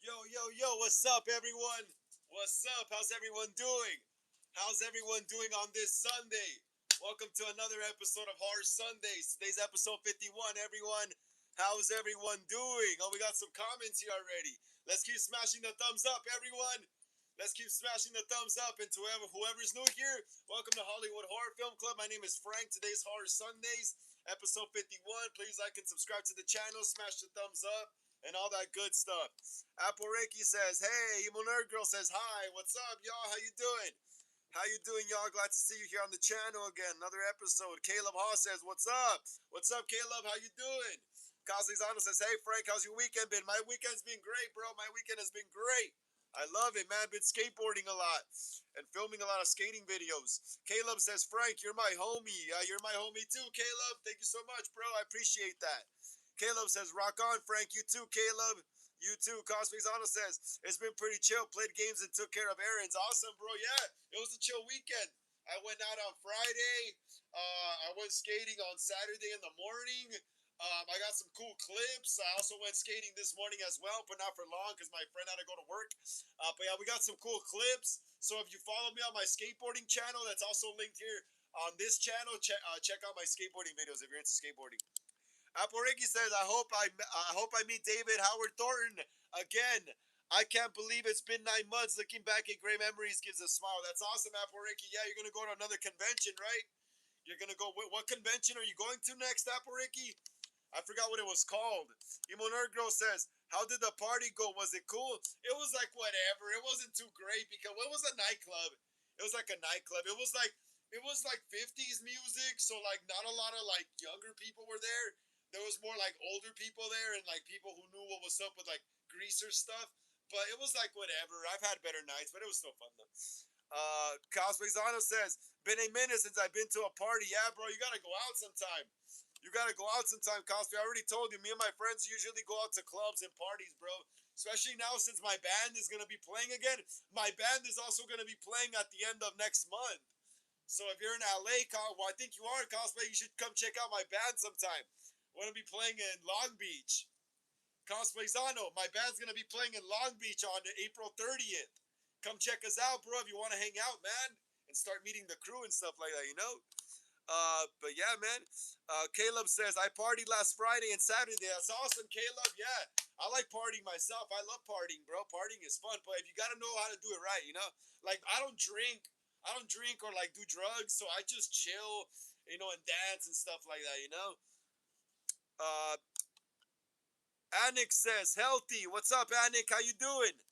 Yo, what's up, everyone? What's up? How's everyone doing? How's everyone doing on this Sunday? Welcome to another episode of Horror Sundays. Today's episode 51, everyone. How's everyone doing? Oh, we got some comments here already. Let's keep smashing the thumbs up, everyone. Let's keep smashing the thumbs up. And to whoever's new here, welcome to Hollywood Horror Film Club. My name is Frank. Today's Horror Sundays, episode 51. Please like and subscribe to the channel. Smash the thumbs up and all that good stuff. Apple Reiki says, "Hey." Emo Nerd Girl says, "Hi. What's up, y'all? How you doing? How you doing, y'all? Glad to see you here on the channel again. Another episode." Caleb Hall says, "What's up? What's up, Caleb? How you doing?" Cosly's says, "Hey, Frank. How's your weekend been?" My weekend's been great, bro. My weekend has been great. I love it, man. Been skateboarding a lot and filming a lot of skating videos. Caleb says, "Frank, you're my homie." You're my homie too, Caleb. Thank you so much, bro. I appreciate that. Caleb says, "Rock on, Frank. You too, Caleb. You too." Cosmizano says, "It's been pretty chill. Played games and took care of errands." Awesome, bro. Yeah, it was a chill weekend. I went out on Friday. I went skating on Saturday in the morning. I got some cool clips. I also went skating this morning as well, but not for long because my friend had to go to work. But yeah, we got some cool clips. So if you follow me on my skateboarding channel, that's also linked here on this channel. Check out my skateboarding videos if you're into skateboarding. Aporiki says, I hope I meet David Howard Thornton again. I can't believe it's been 9 months. Looking back at great memories gives a smile." That's awesome, Aporiki. Yeah, you're gonna go to another convention, right? You're gonna go. What convention are you going to next, Aporiki? I forgot what it was called. Emo Nerd Girl says, "How did the party go? Was it cool?" It was like whatever. It wasn't too great because it was a nightclub. It was like a nightclub. It was like 50s music, so like not a lot of like younger people were there. There was more like older people there and like people who knew what was up with like greaser stuff. But it was like whatever. I've had better nights, but it was still fun though. Cosplay says, "Been a minute since I've been to a party." Yeah, bro, you gotta go out sometime. You gotta go out sometime, Cosplay. I already told you, me and my friends usually go out to clubs and parties, bro. Especially now since my band is gonna be playing again. My band is also gonna be playing at the end of next month. So if you're in LA, well, I think you are, Cosplay, you should come check out my band sometime. We're gonna be playing in Long Beach. Cosplay Zano, my band's gonna be playing in Long Beach on April 30th. Come check us out, bro, if you wanna hang out, man. And start meeting the crew and stuff like that, you know? But yeah, man. Caleb says, "I partied last Friday and Saturday." That's awesome, Caleb. Yeah, I like partying myself. I love partying, bro. Partying is fun, but if you gotta know how to do it right, you know. Like I don't drink or like do drugs, so I just chill, and dance and stuff like that, you know. Uh, Anik says, "Healthy. What's up, Anik? How you doing?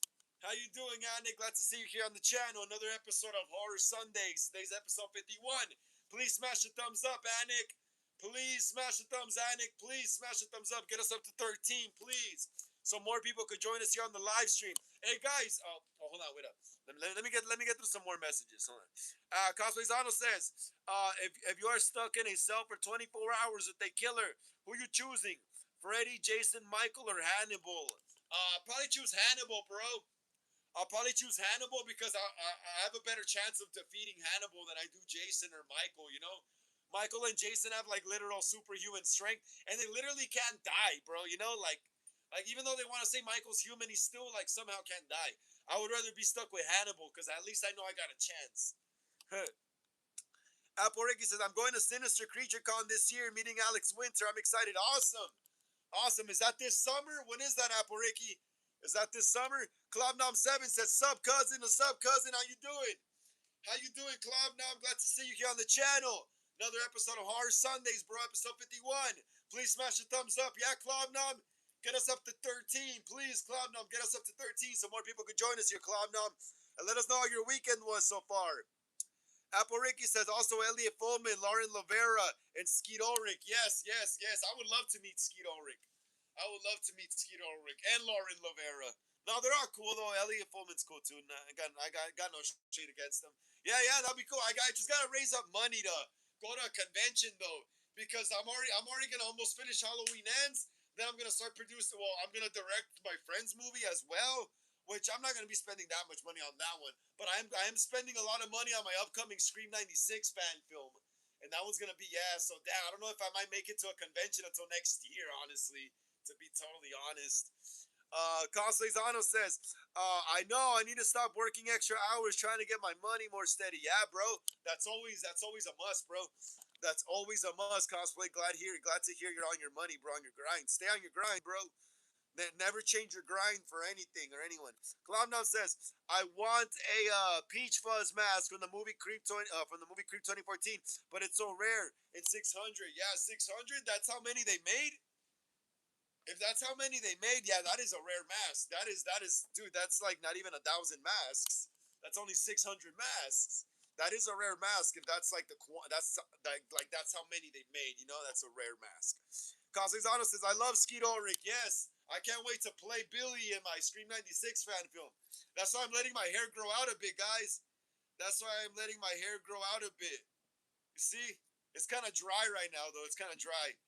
How you doing, Anik? Glad to see you here on the channel. Another episode of Horror Sundays. Today's episode 51. Please smash the thumbs up, Anik. Please smash the thumbs, Anik. Please smash the thumbs up. Get us up to 13, please. So more people could join us here on the live stream. Hey guys, hold on, wait up. Let me get through some more messages. Hold on. Cosplay Zano says, if you are stuck in a cell for 24 hours with a killer, who you choosing? Freddy, Jason, Michael, or Hannibal? Probably choose Hannibal, bro. I'll probably choose Hannibal because I have a better chance of defeating Hannibal than I do Jason or Michael, you know? Michael and Jason have like literal superhuman strength and they literally can't die, bro, you know? Like even though they want to say Michael's human, he still like somehow can't die. I would rather be stuck with Hannibal because at least I know I got a chance. Apple Ricky says, "I'm going to Sinister Creature Con this year, meeting Alex Winter. I'm excited." Awesome. Awesome. Is that this summer? When is that, Apple Ricky? Is that this summer? Clubnom7 says, "Sub cousin, a sub cousin. How you doing? How you doing, Clubnom? Glad to see you here on the channel. Another episode of Horror Sundays, bro. Episode 51. Please smash the thumbs up. Yeah, Clubnom. Get us up to 13. Please, Clubnom, get us up to 13 so more people could join us here, Clubnom. And let us know how your weekend was so far. Apple Ricky says, "Also Elliot Fullman, Lauren Lavera, and Skeet Ulrich." Yes, yes, yes. I would love to meet Skeet Ulrich. I would love to meet Skeet Ulrich and Lauren Lavera. No, they're all cool though. Elliot Fullman's cool too. Nah, I got no shade against them. Yeah, that'd be cool. I just gotta raise up money to go to a convention though, because I'm already gonna almost finish Halloween Ends. Then I'm gonna start producing. Well, I'm gonna direct my friend's movie as well, which I'm not going to be spending that much money on that one. But I am spending a lot of money on my upcoming Scream 96 fan film. And that one's going to be, yeah, so damn, I don't know if I might make it to a convention until next year, honestly, to be totally honest. Constantino says, I know I need to stop working extra hours trying to get my money more steady. Yeah, bro. That's always a must, bro. That's always a must, cosplay. Glad to hear you're on your money, bro, on your grind. Stay on your grind, bro. Never change your grind for anything or anyone. Cloudnow says, "I want a Peach Fuzz mask from the movie Creep 2014, but it's so rare. It's 600. Yeah, 600. That's how many they made. If that's how many they made, yeah, that is a rare mask. That is, dude. That's like not even 1,000 masks. That's only 600 masks. That is a rare mask. If that's like that's how many they made. You know, that's a rare mask. Kazizano says, I love Skeet Ulrich. Yes, I can't wait to play Billy in my Scream 96 fan film. That's why I'm letting my hair grow out a bit, guys. That's why I'm letting my hair grow out a bit. You see? It's kind of dry right now, though. It's kind of dry.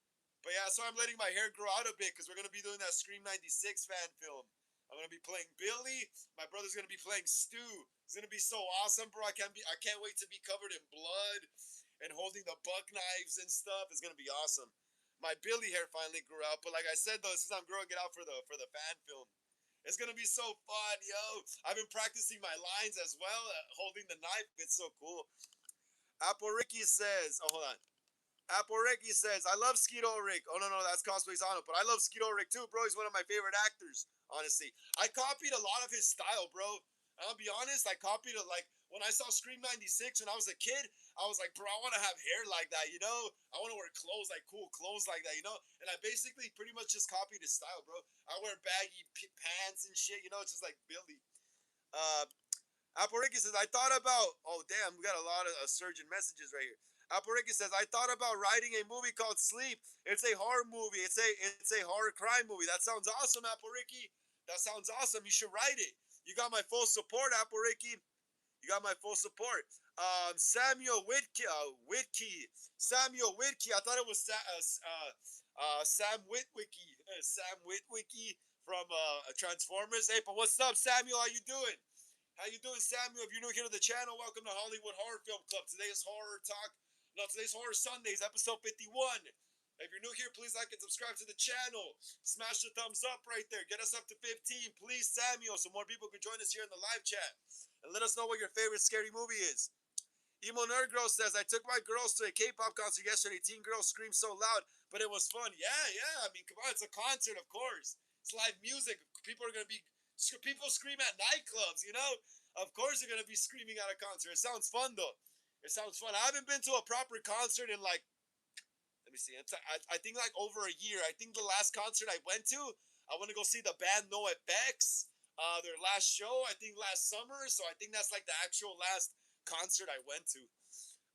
But yeah, so I'm letting my hair grow out a bit because we're gonna be doing that Scream '96 fan film. I'm gonna be playing Billy. My brother's gonna be playing Stu. It's gonna be so awesome, bro. I can't wait to be covered in blood and holding the buck knives and stuff. It's gonna be awesome. My Billy hair finally grew out, but like I said though, since I'm growing it out for the fan film, it's gonna be so fun, yo. I've been practicing my lines as well, holding the knife. It's so cool. Apple Ricky says, "Oh, hold on." Apple Ricky says, I love Skeeto Rick. Oh, no, no, that's Cosplay Sano. But I love Skeeto Rick too, bro. He's one of my favorite actors, honestly. I copied a lot of his style, bro. I'll be honest, I copied it. Like, when I saw Scream 96 when I was a kid, I was like, bro, I want to have hair like that, you know? I want to wear clothes, like cool clothes like that, you know? And I basically pretty much just copied his style, bro. I wear baggy pants and shit, you know? It's just like Billy. Uh, Apple says, I thought about, oh, damn, we got a lot of surgeon messages right here. Apple says, I thought about writing a movie called Sleep. It's a horror movie. It's a horror crime movie. That sounds awesome, Apple Ricky. That sounds awesome. You should write it. You got my full support, Apple Ricky. You got my full support. Samuel Whitkey. Samuel Whitkey. I thought it was Sam Witwicky. Sam Witwicky from Transformers. Hey, but what's up, Samuel? How you doing? How you doing, Samuel? If you're new here to the channel, welcome to Hollywood Horror Film Club. Today's Horror Talk. No, today's Horror Sundays, episode 51. If you're new here, please like and subscribe to the channel. Smash the thumbs up right there. Get us up to 15, please, Samuel, so more people can join us here in the live chat. And let us know what your favorite scary movie is. Emo Nerd Girl says, I took my girls to a K-pop concert yesterday. Teen girls screamed so loud, but it was fun. Yeah, yeah. I mean, come on, it's a concert, of course. It's live music. People are gonna be people scream at nightclubs. You know, of course they're gonna be screaming at a concert. It sounds fun though. It sounds fun. I haven't been to a proper concert in like, let me see. I think like over a year. I think the last concert I went to, I want to go see the band No Effects. Their last show, I think last summer. So I think that's like the actual last concert I went to.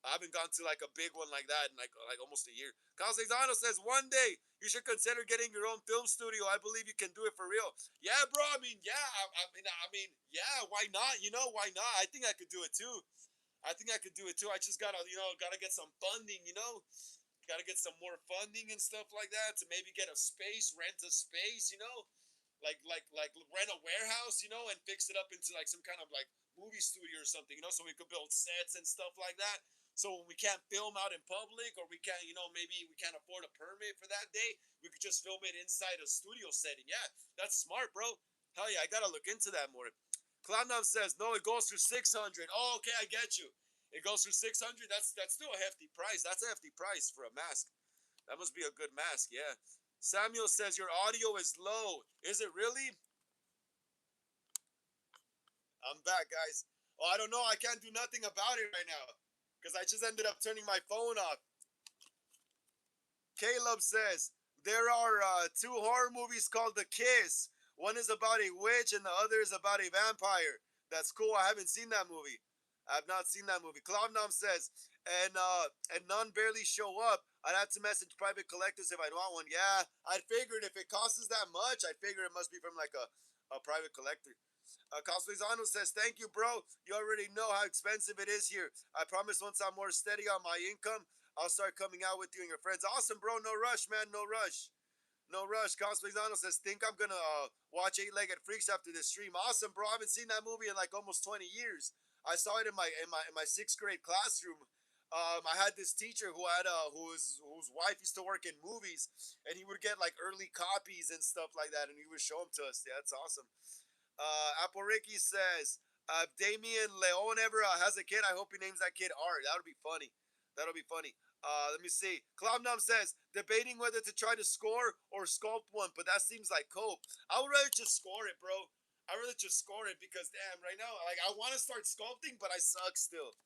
I haven't gone to like a big one like that in like almost a year. Calzezano says one day you should consider getting your own film studio. I believe you can do it for real. Yeah, bro. I mean, yeah. I mean, yeah. Why not? You know, why not? I think I could do it too. I think I could do it too. I just gotta, gotta get some funding. Gotta get some more funding and stuff like that to maybe get a space, rent a space. Like rent a warehouse. And fix it up into like some kind of like movie studio or something. So we could build sets and stuff like that. So when we can't film out in public, or we can't, maybe we can't afford a permit for that day, we could just film it inside a studio setting. Yeah, that's smart, bro. Hell yeah, I gotta look into that more. Cloudnum says, no, it goes through 600. Oh, okay, I get you. It goes through 600. That's still a hefty price. That's a hefty price for a mask. That must be a good mask, yeah. Samuel says your audio is low. Is it really? I'm back, guys. Oh, I don't know. I can't do nothing about it right now because I just ended up turning my phone off. Caleb says there are two horror movies called The Kiss. One is about a witch and the other is about a vampire. That's cool. I haven't seen that movie. I have not seen that movie. Cloudnom says, and none barely show up. I'd have to message private collectors if I'd want one. Yeah, I figured if it costs that much, I figure it must be from like a private collector. Cosplayzano says, thank you, bro. You already know how expensive it is here. I promise once I'm more steady on my income, I'll start coming out with you and your friends. Awesome, bro. No rush, man. No rush. No rush. Cosplayzano says, think I'm going to watch Eight-Legged Freaks after this stream. Awesome, bro. I haven't seen that movie in like almost 20 years. I saw it in my sixth grade classroom. I had this teacher who had whose wife used to work in movies, and he would get like early copies and stuff like that, and he would show them to us. Yeah, that's awesome. Apple Ricky says, if Damian Leon ever has a kid, I hope he names that kid Art. That'll be funny. That'll be funny. Let me see. Cloudnum says, debating whether to try to score or sculpt one, but that seems like cope. I would rather just score it, bro. I'd rather just score it because, damn, right now, like, I want to start sculpting, but I suck still.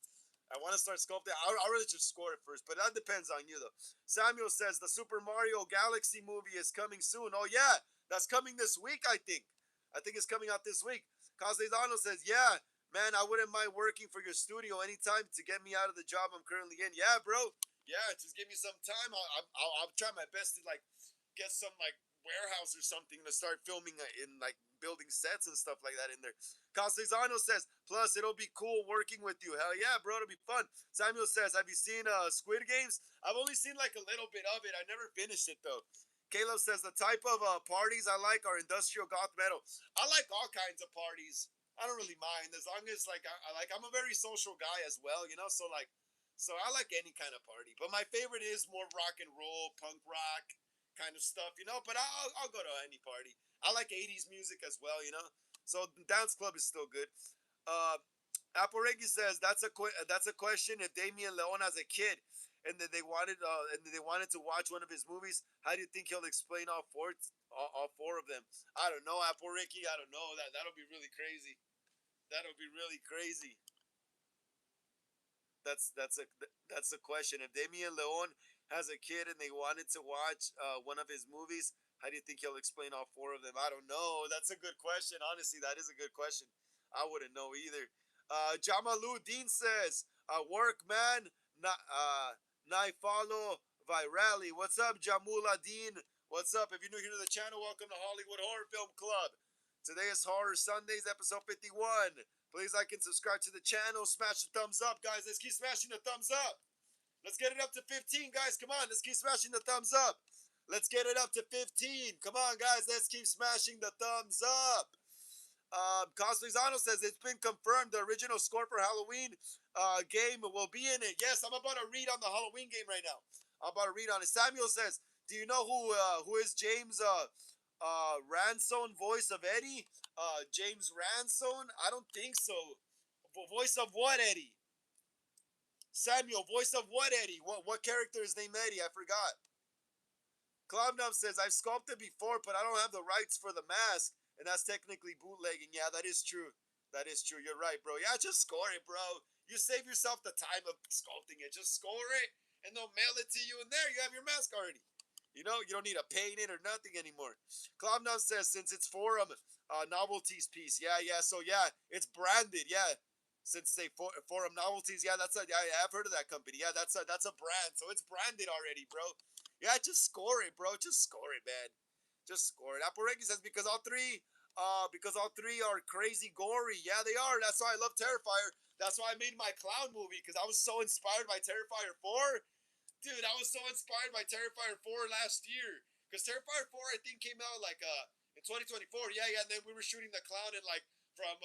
I want to start sculpting. I'll really just score it first, but that depends on you, though. Samuel says the Super Mario Galaxy movie is coming soon. Oh, yeah, that's coming this week, I think. I think it's coming out this week. Castellano says, yeah, man, I wouldn't mind working for your studio anytime to get me out of the job I'm currently in. Yeah, bro. Yeah, just give me some time. I'll try my best to, like, get some, like, warehouse or something to start filming in, like, building sets and stuff like that in there. Castellano says, plus it'll be cool working with you. Hell yeah, bro, it'll be fun. Samuel says, have you seen Squid Games? I've only seen like a little bit of it. I never finished it though. Caleb says, the type of parties I like are industrial goth metal. I like all kinds of parties. I don't really mind as long as like I'm a very social guy as well, you know. So I like any kind of party. But my favorite is more rock and roll, punk rock kind of stuff, you know. But I'll go to any party. I like 80s music as well, you know. So the dance club is still good. Uh, Aporegi says that's a question. If Damian Leon has a kid, and then they wanted to watch one of his movies, how do you think he'll explain all four of them? I don't know, Aporegi. I don't know. That'll be really crazy. That'll be really crazy. That's a question. If Damian Leon has a kid and they wanted to watch one of his movies, how do you think he'll explain all four of them? I don't know. That's a good question. Honestly, that is a good question. I wouldn't know either. Jamalu Dean says, "Work man, nai follow virali." What's up, Jamula Dean? What's up? If you're new here to the channel, welcome to Hollywood Horror Film Club. Today is Horror Sundays, episode 51. Please like and subscribe to the channel. Smash the thumbs up, guys. Let's keep smashing the thumbs up. Let's get it up to 15, guys. Come on. Let's keep smashing the thumbs up. Let's get it up to 15. Come on, guys. Let's keep smashing the thumbs up. Coslizano says it's been confirmed the original score for Halloween game will be in it. Yes, I'm about to read on the Halloween game right now. I'm about to read on it. Samuel says, do you know who is James Ransone, voice of Eddie? James Ransone? I don't think so. Voice of what, Eddie? Samuel, voice of what, Eddie? What character is named Eddie? I forgot. Cloudnum says, I've sculpted before, but I don't have the rights for the mask, and that's technically bootlegging. Yeah, that is true. That is true. You're right, bro. Yeah, just score it, bro. You save yourself the time of sculpting it. Just score it, and they'll mail it to you, and there you have your mask already. You know, you don't need to paint it or nothing anymore. Cloudnum says, since it's forum novelties piece. Yeah. So, yeah, it's branded. Yeah. Since they forum novelties. Yeah, I've heard of that company. Yeah, that's a brand. So it's branded already, bro. Yeah, just score it, bro. Just score it, man. Just score it. Aporegi says because all three are crazy gory. Yeah, they are. That's why I love Terrifier. That's why I made my clown movie because I was so inspired by Terrifier 4. Dude, I was so inspired by Terrifier 4 last year. Because Terrifier 4 I think came out like in 2024. Yeah, and then we were shooting the clown in like from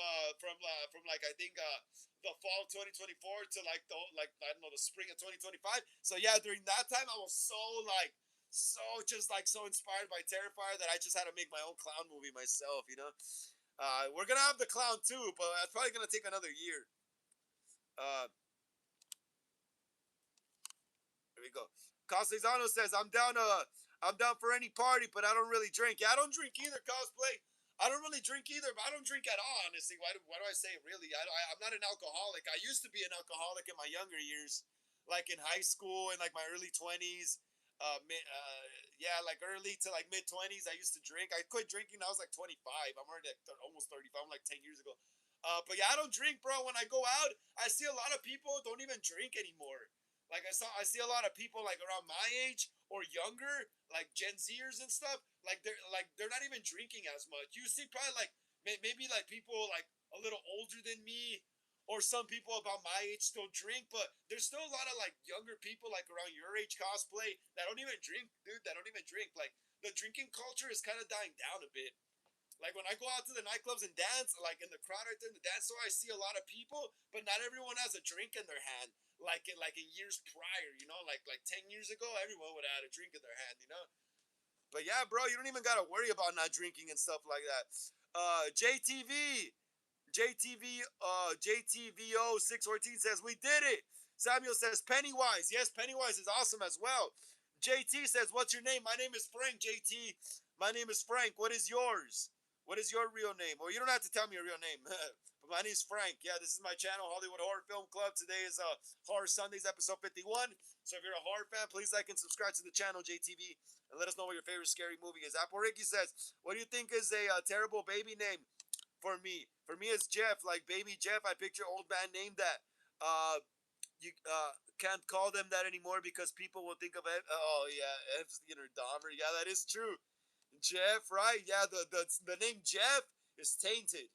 like I think the fall of 2024 to like the like I don't know the spring of 2025. So yeah, during that time I was so like so just like so inspired by Terrifier that I just had to make my own clown movie myself, you know. We're gonna have the clown too, but that's probably gonna take another year. Uh, Here we go. Castellano says, I'm down for any party, but I don't really drink. Yeah, I don't drink either, cosplay. I don't really drink either, but I don't drink at all, honestly. Why do I say really? I'm not an alcoholic. I used to be an alcoholic in my younger years, like in high school and like my early 20s. Yeah, like early to like mid 20s, I used to drink. I quit drinking. I was like 25. I'm already like almost 35. I'm like 10 years ago. But yeah, I don't drink, bro. When I go out, I see a lot of people don't even drink anymore. Like I see a lot of people like around my age or younger, like Gen Zers and stuff. They're not even drinking as much. You see probably like maybe like people like a little older than me, or some people about my age still drink, but there's still a lot of like younger people like around your age cosplay that don't even drink, dude. That don't even drink. Like the drinking culture is kind of dying down a bit. Like when I go out to the nightclubs and dance, like in the crowd right there in the dance floor, I see a lot of people, but not everyone has a drink in their hand. Like in years prior, like 10 years ago, everyone would have had a drink in their hand. But yeah, bro, you don't even gotta worry about not drinking and stuff like that. JTV, JTVO 614 says we did it. Samuel says Pennywise. Yes, Pennywise is awesome as well. JT says, "What's your name?" My name is Frank. JT, my name is Frank. What is yours? What is your real name? Well, you don't have to tell me your real name. But my name's Frank. Yeah, this is my channel, Hollywood Horror Film Club. Today is Horror Sundays, episode 51. So if you're a horror fan, please like and subscribe to the channel, JTV, and let us know what your favorite scary movie is. Apple Ricky says, "What do you think is a terrible baby name for me? For me, it's Jeff, like Baby Jeff. I picture old man named that. You can't call them that anymore because people will think of it. Oh yeah, Epstein or Dahmer. Yeah, that is true. Jeff, right? Yeah, the name Jeff is tainted."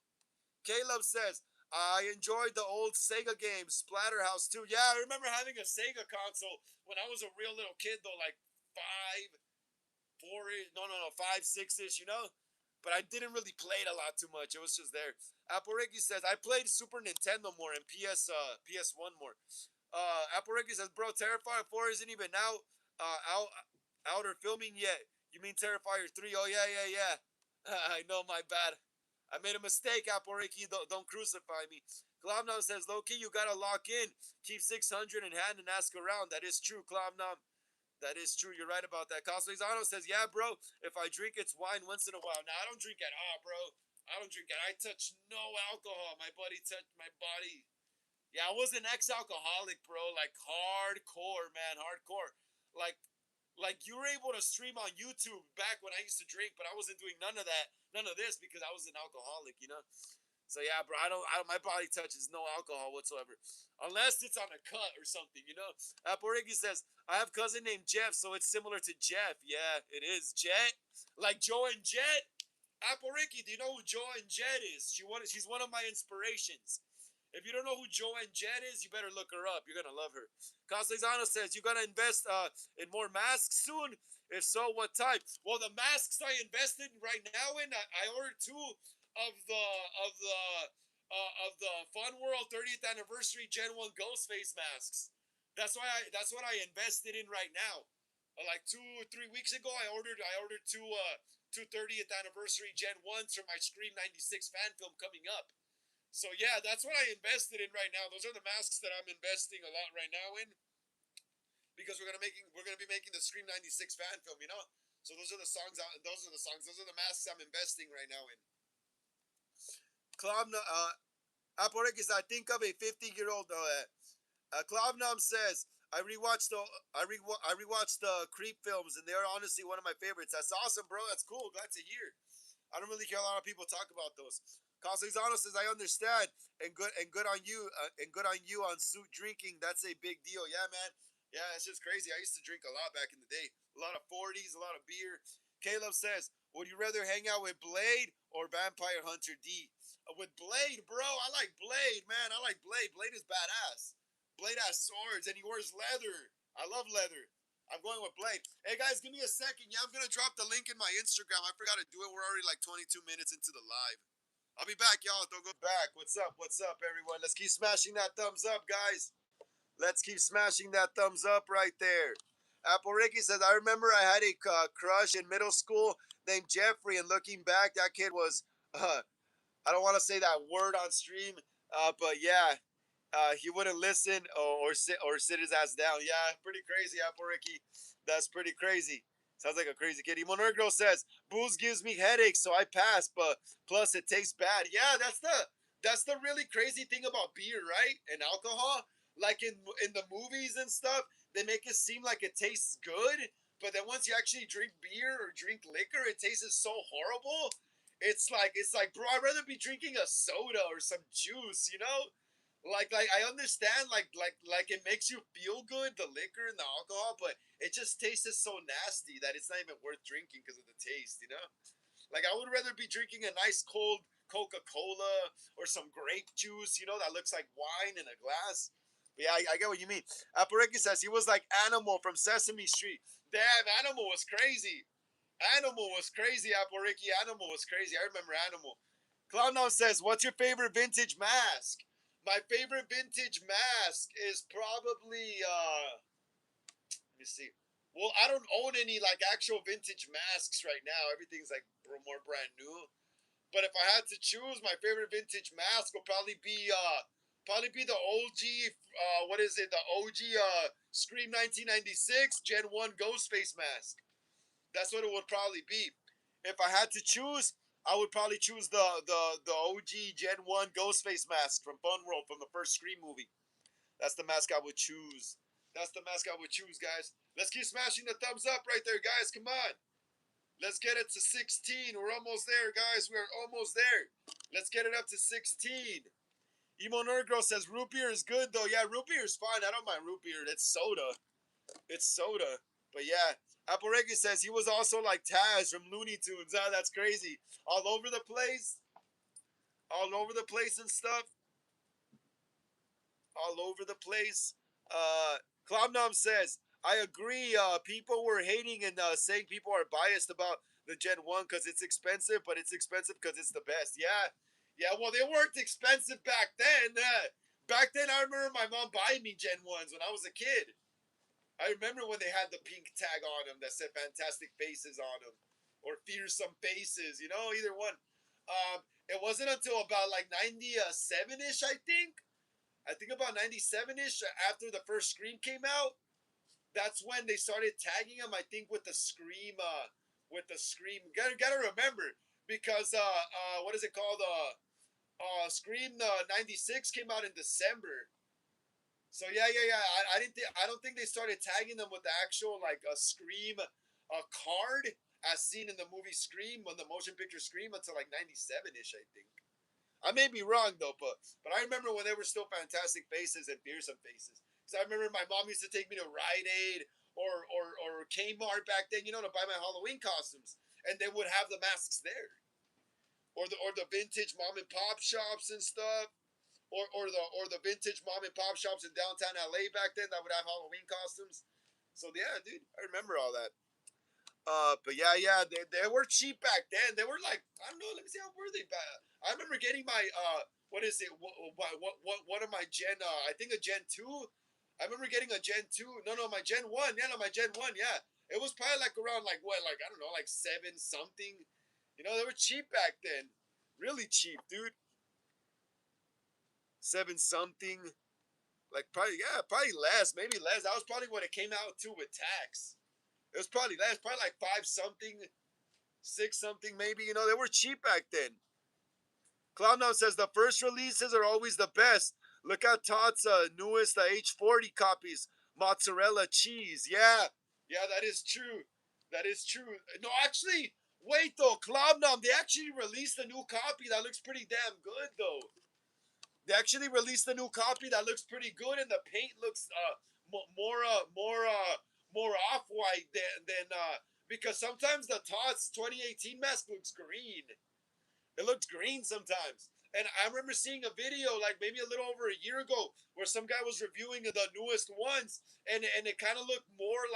Caleb says, "I enjoyed the old Sega games, Splatterhouse too." Yeah, I remember having a Sega console when I was a real little kid, though, like 5, 4, no, 5, 6 ish. But I didn't really play it a lot too much. It was just there. Apple Ricky says, "I played Super Nintendo more and PS1 more." Apple Ricky says, "Bro, Terrifier 4 isn't even out or filming yet. You mean Terrifier 3? Oh yeah. I know, my bad. I made a mistake, Apple Ricky. Don't crucify me." Cloudnom says, "Loki, you gotta lock in. Keep 600 in hand and ask around." That is true, Cloudnom. That is true. You're right about that. Cosplazano says, "Yeah, bro. If I drink, it's wine once in a while." Now, I don't drink at all, bro. I don't drink it. I touch no alcohol. My buddy touched my body. Yeah, I was an ex-alcoholic, bro. Like hardcore, man, hardcore. Like, like you were able to stream on YouTube back when I used to drink, but I wasn't doing none of that, none of this because I was an alcoholic. So yeah, bro, my body touches no alcohol whatsoever, unless it's on a cut or something. Aporigi says, "I have a cousin named Jeff, so it's similar to Jeff." Yeah, it is Jet, like Joe and Jet. Aporigi, do you know who Joe and Jet is? She's one of my inspirations. If you don't know who Joanne Jett is, you better look her up. You're gonna love her. Castellano says, "You gonna invest in more masks soon? If so, what type?" Well, the masks I invested right now in, I ordered two of the Fun World 30th anniversary Gen 1 Ghost Face masks. That's what I invested in right now. Like 2 or 3 weeks ago, I ordered two 30th anniversary Gen 1s for my Scream 96 fan film coming up. So yeah, that's what I invested in right now. Those are the masks that I'm investing a lot right now in because we're gonna be making the Scream '96 fan film. So those are the songs. Those are the masks I'm investing right now in. Klavna, Aporekis, I think of a 50-year-old. Klavnam says, I rewatched the Creep films, and they're honestly one of my favorites. That's awesome, bro. That's cool. Glad to hear. I don't really hear a lot of people talk about those. Castellano says, "I understand, and good on you, on suit drinking. That's a big deal." Yeah, man. Yeah, it's just crazy. I used to drink a lot back in the day. A lot of 40s, a lot of beer. Caleb says, "Would you rather hang out with Blade or Vampire Hunter D?" With Blade, bro. I like Blade, man. I like Blade. Blade is badass. Blade has swords and he wears leather. I love leather. I'm going with Blade. Hey guys, give me a second. Yeah, I'm gonna drop the link in my Instagram. I forgot to do it. We're already like 22 minutes into the live. I'll be back, y'all. Don't go back. What's up? What's up, everyone? Let's keep smashing that thumbs up, guys. Let's keep smashing that thumbs up right there. Apple Ricky says, "I remember I had a crush in middle school named Jeffrey, and looking back, that kid was, I don't want to say that word on stream, but yeah, he wouldn't listen or sit his ass down." Yeah, pretty crazy, Apple Ricky. That's pretty crazy. Sounds like a crazy kid. Monor Girl says, "Booze gives me headaches, so I pass, but plus it tastes bad." Yeah, that's the really crazy thing about beer, right? And alcohol. Like in the movies and stuff, they make it seem like it tastes good, but then once you actually drink beer or drink liquor, it tastes so horrible. It's like, bro, I'd rather be drinking a soda or some juice. Like I understand, like it makes you feel good, the liquor and the alcohol, but it just tastes so nasty that it's not even worth drinking because of the taste. Like I would rather be drinking a nice cold Coca-Cola or some grape juice, that looks like wine in a glass. But yeah, I get what you mean. Apareki says he was like Animal from Sesame Street. Damn, Animal was crazy. Animal was crazy, Apple Ricky. Animal was crazy. I remember Animal. Clown says, "What's your favorite vintage mask?" My favorite vintage mask is probably let me see. Well, I don't own any like actual vintage masks right now. Everything's like more brand new. But if I had to choose, my favorite vintage mask will probably be the OG. What is it? The OG Scream 1996 Gen 1 Ghostface mask. That's what it would probably be. If I had to choose, I would probably choose the OG Gen 1 Ghostface mask from Fun World from the first Scream movie. That's the mask I would choose. That's the mask I would choose, guys. Let's keep smashing the thumbs up right there, guys. Come on. Let's get it to 16. We're almost there, guys. We're almost there. Let's get it up to 16. Emo Nerd Girl says root beer is good though. Yeah, root beer is fine. I don't mind root beer. It's soda. It's soda. But yeah, Apple Reggie says he was also like Taz from Looney Tunes. Ah, that's crazy. All over the place. All over the place and stuff. All over the place. Cloudnom says, I agree. People were hating and saying people are biased about the Gen 1 because it's expensive, but it's expensive because it's the best. Yeah. Yeah, well, they weren't expensive back then. Back then, I remember my mom buying me Gen 1s when I was a kid. I remember when they had the pink tag on them that said Fantastic Faces on them or Fearsome Faces, either one. It wasn't until about like 97-ish, I think. I think about 97-ish after the first Scream came out. That's when they started tagging them, I think, with the Scream. Gotta remember because what is it called? Scream 96 came out in December. So yeah. I don't think they started tagging them with the actual like a Scream card as seen in the movie Scream when the motion picture Scream until like 97-ish, I think. I may be wrong though, but I remember when they were still Fantastic Faces and Fearsome Faces. Because I remember my mom used to take me to Rite Aid or Kmart back then, to buy my Halloween costumes, and they would have the masks there, or the vintage mom and pop shops and stuff, or the vintage mom and pop shops in downtown LA back then that would have Halloween costumes. So yeah, dude, I remember all that. But yeah, they were cheap back then. They were like, I don't know. Let me see, how were they back? I remember getting my what is it? What one of my Gen? I think a Gen 2. I remember getting a Gen 2. No, my Gen 1. Yeah, no, my Gen 1. Yeah, it was probably like around like what? Like I don't know, like 7 something. They were cheap back then. Really cheap, dude. 7 something. Like probably less, maybe less. That was probably what it came out to with tax. It was probably less, probably like 5 something, 6 something maybe. They were cheap back then. Cloudnow says the first releases are always the best. Look at Todd's newest H40 copies. Mozzarella cheese. Yeah, that is true. That is true. No, actually, wait though, Cloudnow, they actually released a new copy that looks pretty damn good though. They actually released a new copy that looks pretty good, and the paint looks more off white than because sometimes the Tots 2018 mask looks green. It looks green sometimes. And I remember seeing a video like maybe a little over a year ago where some guy was reviewing the newest ones, and it kind of looked more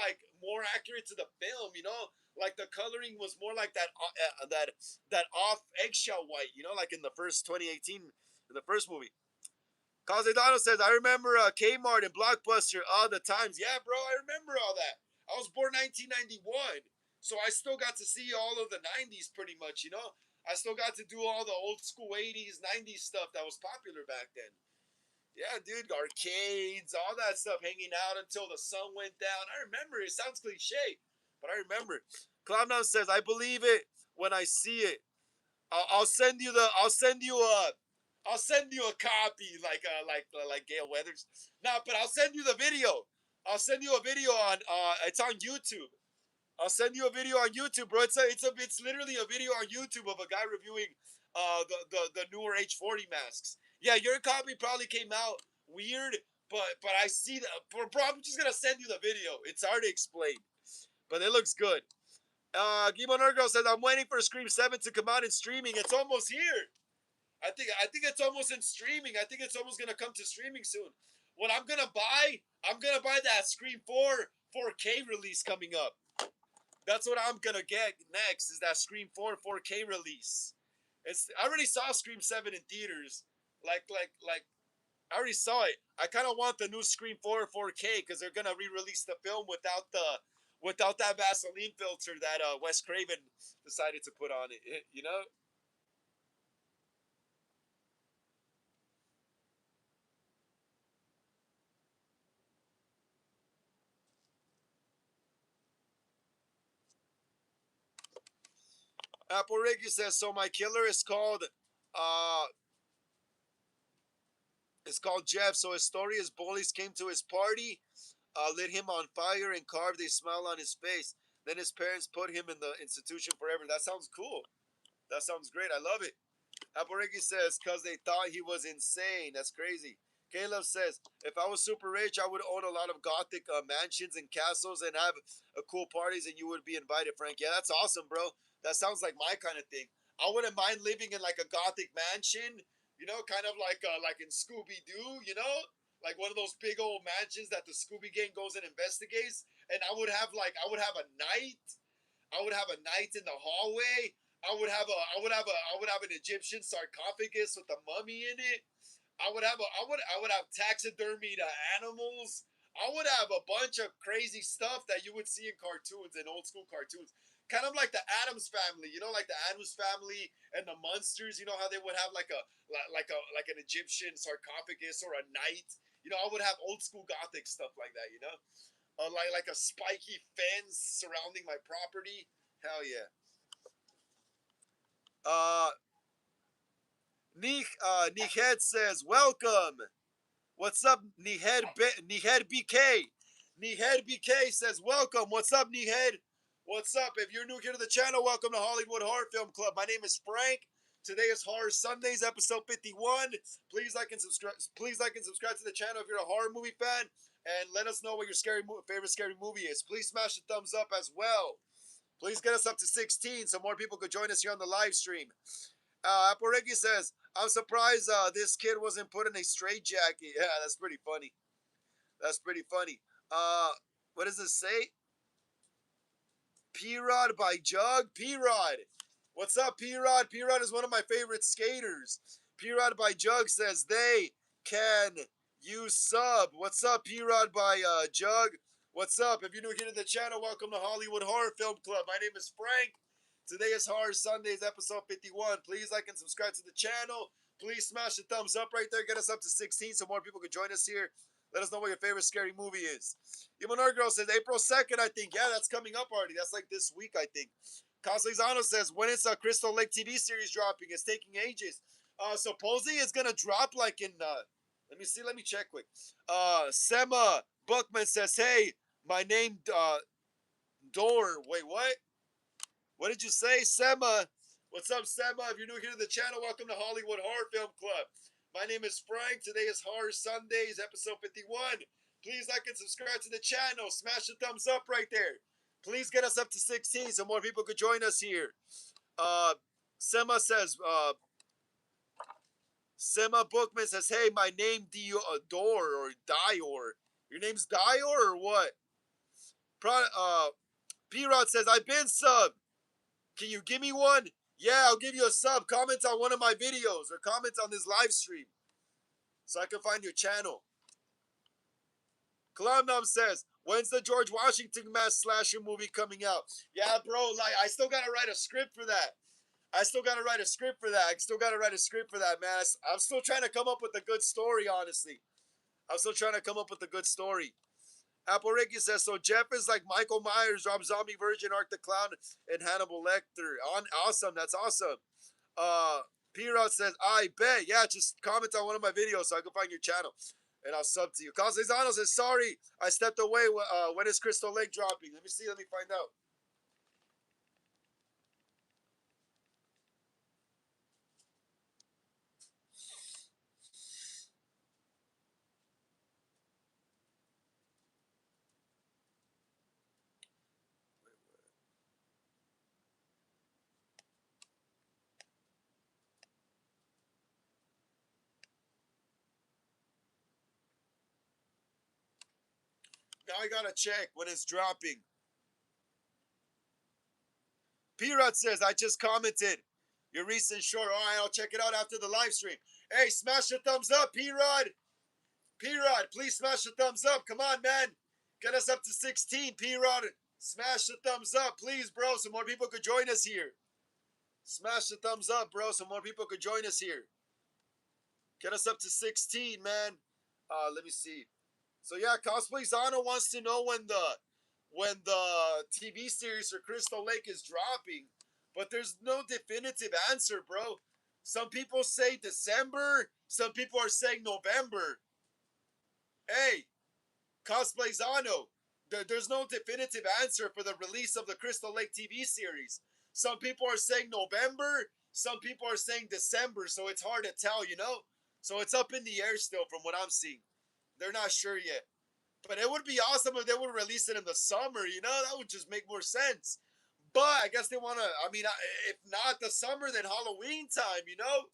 accurate to the film. Like the coloring was more like that off eggshell white, like in the first 2018 in the first movie. Casadano says, I remember Kmart and Blockbuster all the times. Yeah, bro, I remember all that. I was born 1991, so I still got to see all of the 90s pretty much. I still got to do all the old school 80s, 90s stuff that was popular back then. Yeah, dude, arcades, all that stuff, hanging out until the sun went down. I remember. It sounds cliche, but I remember. Cloudnow says, I believe it when I see it. I'll send you the. I'll send you a copy like Gail Weathers. Nah, but I'll send you the video. I'll send you a video on. It's on YouTube. I'll send you a video on YouTube, bro. It's literally a video on YouTube of a guy reviewing the newer H40 masks. Yeah, your copy probably came out weird, but I see that. Bro, I'm just gonna send you the video. It's hard to explain, but it looks good. Gimon Ergo says I'm waiting for Scream 7 to come out in streaming. It's almost here. I think it's almost in streaming. I think it's almost gonna come to streaming soon. What I'm gonna buy that Scream 4 4K release coming up. That's what I'm gonna get next. Is that Scream 4 4K release? I already saw Scream 7 in theaters. Like I already saw it. I kind of want the new Scream 4 4K because they're gonna re-release the film without that Vaseline filter that Wes Craven decided to put on it. You know. Apple Ricky says so. My killer is called uh it's called Jeff. So his story is bullies came to his party, lit him on fire, and carved a smile on his face. Then his parents put him in the institution forever. That sounds cool. That sounds great. I love it. Aporiki says, because they thought he was insane. That's crazy. Caleb says, if I was super rich, I would own a lot of gothic mansions and castles and have cool parties, and you would be invited, Frank. Yeah, that's awesome, bro. That sounds like my kind of thing. I wouldn't mind living in like a gothic mansion, kind of like in Scooby Doo, like one of those big old mansions that the Scooby Gang goes and investigates. And I would have a knight. I would have a knight in the hallway. I would have an Egyptian sarcophagus with a mummy in it. I would have taxidermied animals. I would have a bunch of crazy stuff that you would see in cartoons and old school cartoons. Kind of like the Adams family, like the Adams family and the Munsters. You know how they would have like an Egyptian sarcophagus or a knight. I would have old school gothic stuff like that. Like a spiky fence surrounding my property. Hell yeah. Uh, Nihed says, welcome. What's up, Nihed BK? Nihed BK says, welcome. What's up, Nihed? What's up? If you're new here to the channel, welcome to Hollywood Horror Film Club. My name is Frank. Today is Horror Sundays, episode 51. Please like and subscribe. Please like and subscribe to the channel if you're a horror movie fan, and let us know what your favorite scary movie is. Please smash the thumbs up as well. Please get us up to 16 so more people could join us here on the live stream. Aporegi says, I'm surprised this kid wasn't put in a straitjacket. Yeah, that's pretty funny. That's pretty funny. Uh, what does it say? P-Rod by Jug? P-Rod. What's up, P-Rod? P-Rod is one of my favorite skaters. P-Rod by Jug says they can use sub. What's up, P-Rod by Jug? What's up? If you're new here to the channel, welcome to Hollywood Horror Film Club. My name is Frank. Today is Horror Sundays, episode 51. Please like and subscribe to the channel. Please smash the thumbs up right there. Get us up to 16 so more people can join us here. Let us know what your favorite scary movie is. Imanor Girl says April 2nd, I think. Yeah, that's coming up already. That's like this week, I think. Caslizano says, when is a Crystal Lake TV series dropping? It's taking ages. Supposedly it's going to drop like in, let me see, let me check quick. Sema Bookman says, hey, my name, Dor. Wait, what? What did you say, Sema? What's up, Sema? If you're new here to the channel, welcome to Hollywood Horror Film Club. My name is Frank. Today is Horror Sundays, episode 51. Please like and subscribe to the channel. Smash the thumbs up right there. Please get us up to 16 so more people could join us here. Sema says, Sema Bookman says, hey, my name Dior or Dior. Your name's Dior or what? P-Rod says, I've been sub. Can you give me one? Yeah, I'll give you a sub. Comment on one of my videos or comment on this live stream so I can find your channel. Kalamnam says, when's the George Washington mass slasher movie coming out? Yeah, bro, like I still gotta write a script for that. I still gotta write a script for that. I still gotta write a script for that, man. I'm still trying to come up with a good story, honestly. I'm still trying to come up with a good story. Apple Ricky says, so Jeff is like Michael Myers, Rob Zombie, Virgin, Art the Clown, and Hannibal Lecter. Awesome, that's awesome. Uh, P-Rod says, I bet. Yeah, just comment on one of my videos so I can find your channel. And I'll sub to you. Caslizano says, sorry, I stepped away. When is Crystal Lake dropping? Let me see. Let me find out. Now I gotta check when it's dropping. P-Rod says, I just commented your recent short. All right, I'll check it out after the live stream. Hey, smash the thumbs up, P-Rod. P-Rod, please smash the thumbs up. Come on, man. Get us up to 16, P-Rod. Smash the thumbs up, please, bro, so more people could join us here. Smash the thumbs up, bro, so more people could join us here. Get us up to 16, man. Let me see. So yeah, Cosplay Zano wants to know when the TV series for Crystal Lake is dropping, but there's no definitive answer, bro. Some people say December, some people are saying November. Hey, Cosplay Zano, there's no definitive answer for the release of the Crystal Lake TV series. Some people are saying November, some people are saying December, so it's hard to tell, you know? So it's up in the air still from what I'm seeing. They're not sure yet. But it would be awesome if they would release it in the summer, you know? That would just make more sense. But I guess they want to, I mean, if not the summer, then Halloween time, you know?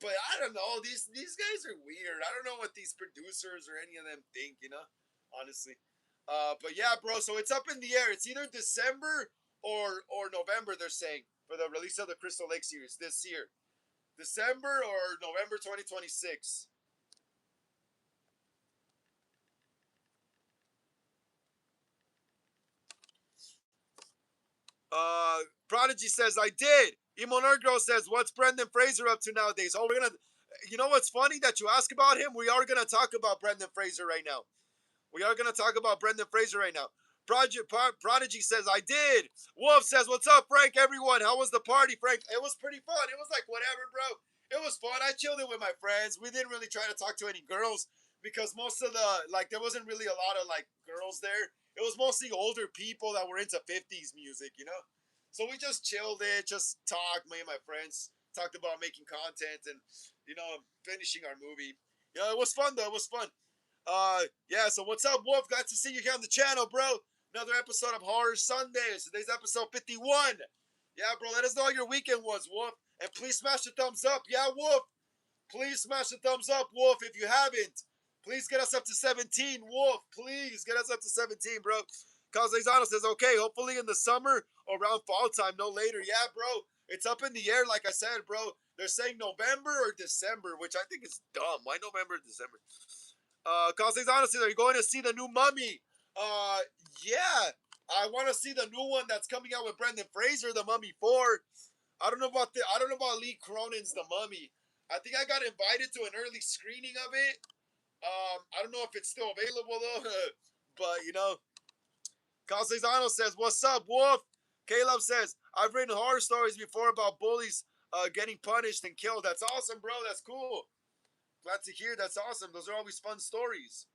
But I don't know. These guys are weird. I don't know what these producers or any of them think, you know? Honestly. But yeah, bro, so it's up in the air. It's either December or November, they're saying, for the release of the Crystal Lake series this year. December or November 2026. Prodigy says, I did. Emo Girl says, what's Brendan Fraser up to nowadays? Oh, we're going to, you know what's funny that you ask about him? We are going to talk about Brendan Fraser right now. We are going to talk about Brendan Fraser right now. Prodigy says, I did. Wolf says, what's up, Frank, everyone? How was the party, Frank? It was pretty fun. It was like, whatever, bro. It was fun. I chilled it with my friends. We didn't really try to talk to any girls because most of the, like, there wasn't really a lot of, like, girls there. It was mostly older people that were into 50s music, you know? So we just chilled it, just talked, me and my friends. Talked about making content and, you know, finishing our movie. You know, it was fun, though. It was fun. Yeah, so what's up, Wolf? Glad to see you here on the channel, bro. Another episode of Horror Sundays. Today's episode 51. Yeah, bro, let us know how your weekend was, Wolf. And please smash the thumbs up. Yeah, Wolf. Please smash the thumbs up, Wolf, if you haven't. Please get us up to 17, Wolf. Please get us up to 17, bro. Cosezano says, okay, hopefully in the summer or around fall time, no later. Yeah, bro. It's up in the air, like I said, bro. They're saying November or December, which I think is dumb. Why November or December? Cosezano says, are you going to see the new Mummy? Uh, yeah. I want to see the new one that's coming out with Brendan Fraser, the Mummy 4. I don't know about Lee Cronin's The Mummy. I think I got invited to an early screening of it. I don't know if it's still available though, but you know, Calcezano says, "What's up, Wolf?" Caleb says, "I've written horror stories before about bullies getting punished and killed. That's awesome, bro. That's cool. Glad to hear. That's awesome. Those are always fun stories."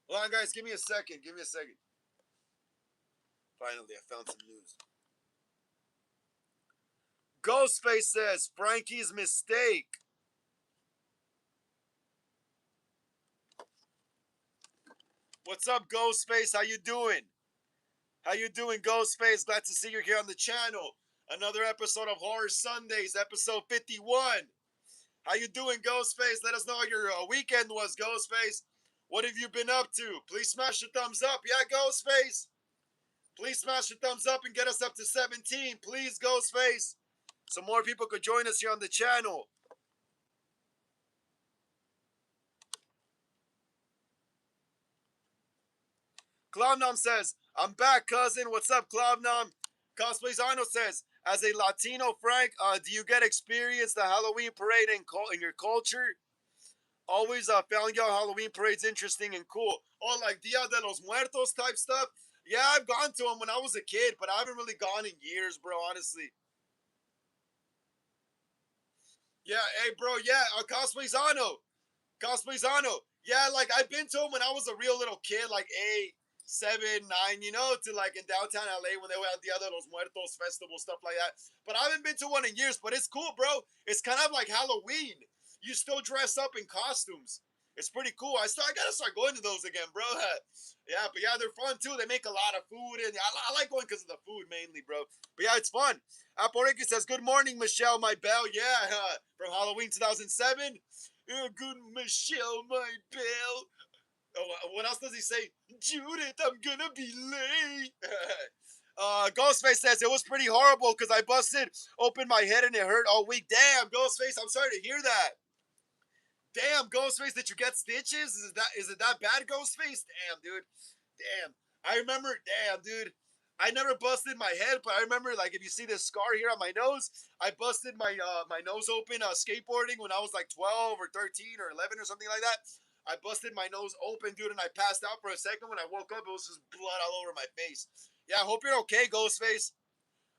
Hold on, guys. Give me a second. Give me a second. Finally, I found some news. Ghostface says Frankie's mistake. What's up, Ghostface? How you doing? How you doing, Ghostface? Glad to see you here on the channel. Another episode of Horror Sundays, episode 51. How you doing, Ghostface? Let us know how your weekend was, Ghostface. What have you been up to? Please smash the thumbs up. Yeah, Ghostface. Please smash the thumbs up and get us up to 17. Please, Ghostface. So more people could join us here on the channel. Clownnom says, I'm back, cousin. What's up, Clownnom? Cosplays Arnold says, as a Latino, Frank, do you get experience the Halloween parade in your culture? Always found y'all Halloween parades interesting and cool. Oh, like Dia de los Muertos type stuff? Yeah, I've gone to them when I was a kid, but I haven't really gone in years, bro. Honestly. Yeah, hey, bro. Yeah, Cosplaysano. Cosplaysano. Yeah, like I've been to them when I was a real little kid, like 8, 7, 9, to like in downtown LA when they were at the other Los Muertos festival, stuff like that. But I haven't been to one in years, but it's cool, bro. It's kind of like Halloween. You still dress up in costumes. It's pretty cool. I gotta start going to those again, bro. Yeah, but yeah, they're fun too. They make a lot of food, and I like going because of the food mainly, bro. But yeah, it's fun. Aporeki says, "Good morning, Michelle, my belle." Yeah, from Halloween 2007. Good Michelle, my belle. Oh, what else does he say? Judith, I'm gonna be late. Ghostface says it was pretty horrible because I busted open my head and it hurt all week. Damn, Ghostface, I'm sorry to hear that. Damn, Ghostface, did you get stitches? Is it that bad, Ghostface? Damn, dude. Damn. I remember, damn, dude. I never busted my head, but I remember, like, if you see this scar here on my nose, I busted my nose open skateboarding when I was like 12 or 13 or 11 or something like that. I busted my nose open, dude, and I passed out for a second. When I woke up, it was just blood all over my face. Yeah, I hope you're okay, Ghostface.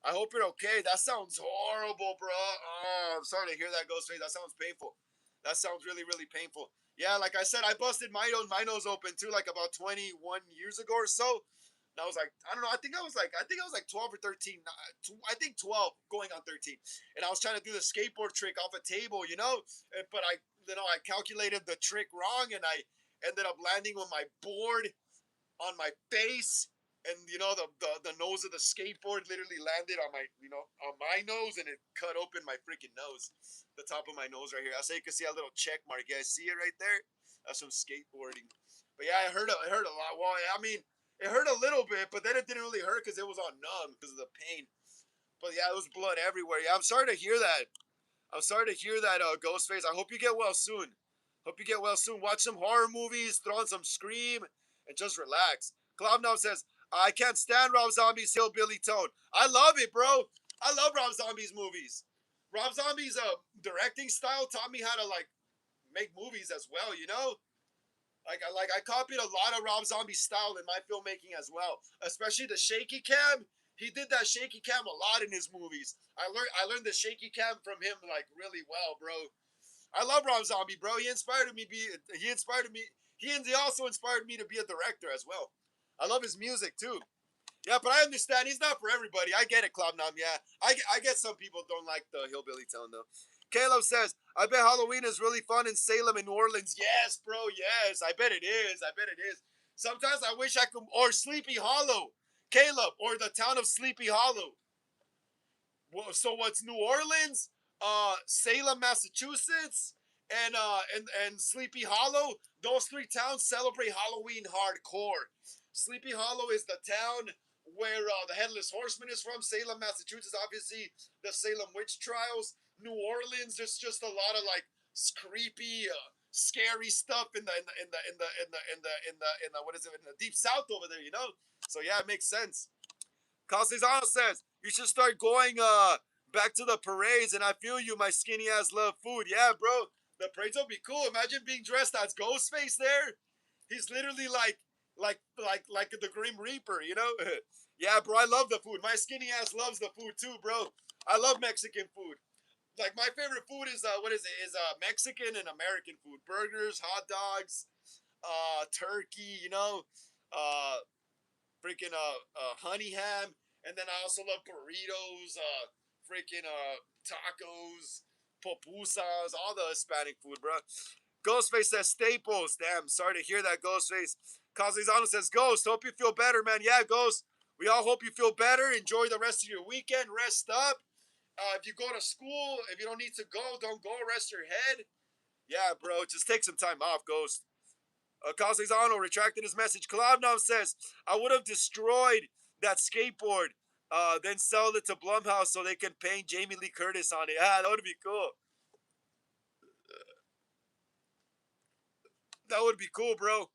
I hope you're okay. That sounds horrible, bro. Oh, I'm sorry to hear that, Ghostface. That sounds painful. That sounds really, really painful. Yeah, like I said, I busted my nose open too, like about 21 years ago or so. And I was like, I don't know. I think I was like 12 or 13. I think 12, going on 13. And I was trying to do the skateboard trick off a table, But I calculated the trick wrong, and I ended up landing on my board on my face, and the nose of the skateboard literally landed on my nose, and it cut open my freaking nose, the top of my nose right here. I say you can see a little check mark. You guys see it right there? That's from skateboarding. But yeah, it hurt a lot. Well, I mean, it hurt a little bit, but then it didn't really hurt because it was all numb because of the pain. But yeah, it was blood everywhere. Yeah, I'm sorry to hear that. I'm sorry to hear that, Ghostface. I hope you get well soon. Hope you get well soon. Watch some horror movies, throw on some Scream, and just relax. Cloudnow says, I can't stand Rob Zombie's Hillbilly Tone. I love it, bro. I love Rob Zombie's movies. Rob Zombie's directing style taught me how to, like, make movies as well. I copied a lot of Rob Zombie's style in my filmmaking as well, especially the shaky cam. He did that shaky cam a lot in his movies. I learned the shaky cam from him like really well, bro. I love Rob Zombie, bro. He also inspired me to be a director as well. I love his music too. Yeah, but I understand he's not for everybody. I get it, Club Nom. Yeah, I get some people don't like the hillbilly tone though. Caleb says, I bet Halloween is really fun in Salem and New Orleans. Yes, bro. Yes, I bet it is. I bet it is. Sometimes I wish I could, or Sleepy Hollow, Caleb, or the town of Sleepy Hollow. So what's New Orleans, Salem, Massachusetts, and Sleepy Hollow? Those three towns celebrate Halloween hardcore. Sleepy Hollow is the town where the Headless Horseman is from. Salem, Massachusetts, obviously the Salem witch trials. New Orleans, there's just a lot of like creepy, scary stuff in the what is it, in the deep south over there. So yeah, it makes sense. Castellano says, you should start going back to the parades, and I feel you, my skinny ass love food. Yeah, bro. The parades will be cool. Imagine being dressed as Ghostface there. He's literally like the Grim Reaper. Yeah, bro, I love the food. My skinny ass loves the food too, bro. I love Mexican food. Like my favorite food is what is it? Is Mexican and American food. Burgers, hot dogs, turkey, freaking honey ham, and then I also love burritos, freaking tacos, pupusas, all the Hispanic food, bro. Ghostface says staples. Damn, sorry to hear that, Ghostface. Cosizano says Ghost. Hope you feel better, man. Yeah, Ghost. We all hope you feel better. Enjoy the rest of your weekend. Rest up. If you go to school, if you don't need to go, don't go. Rest your head. Yeah, bro. Just take some time off, Ghost. Casizano retracted his message. Cloudnom says, I would have destroyed that skateboard, then sell it to Blumhouse so they can paint Jamie Lee Curtis on it. Ah, that would be cool. That would be cool, bro.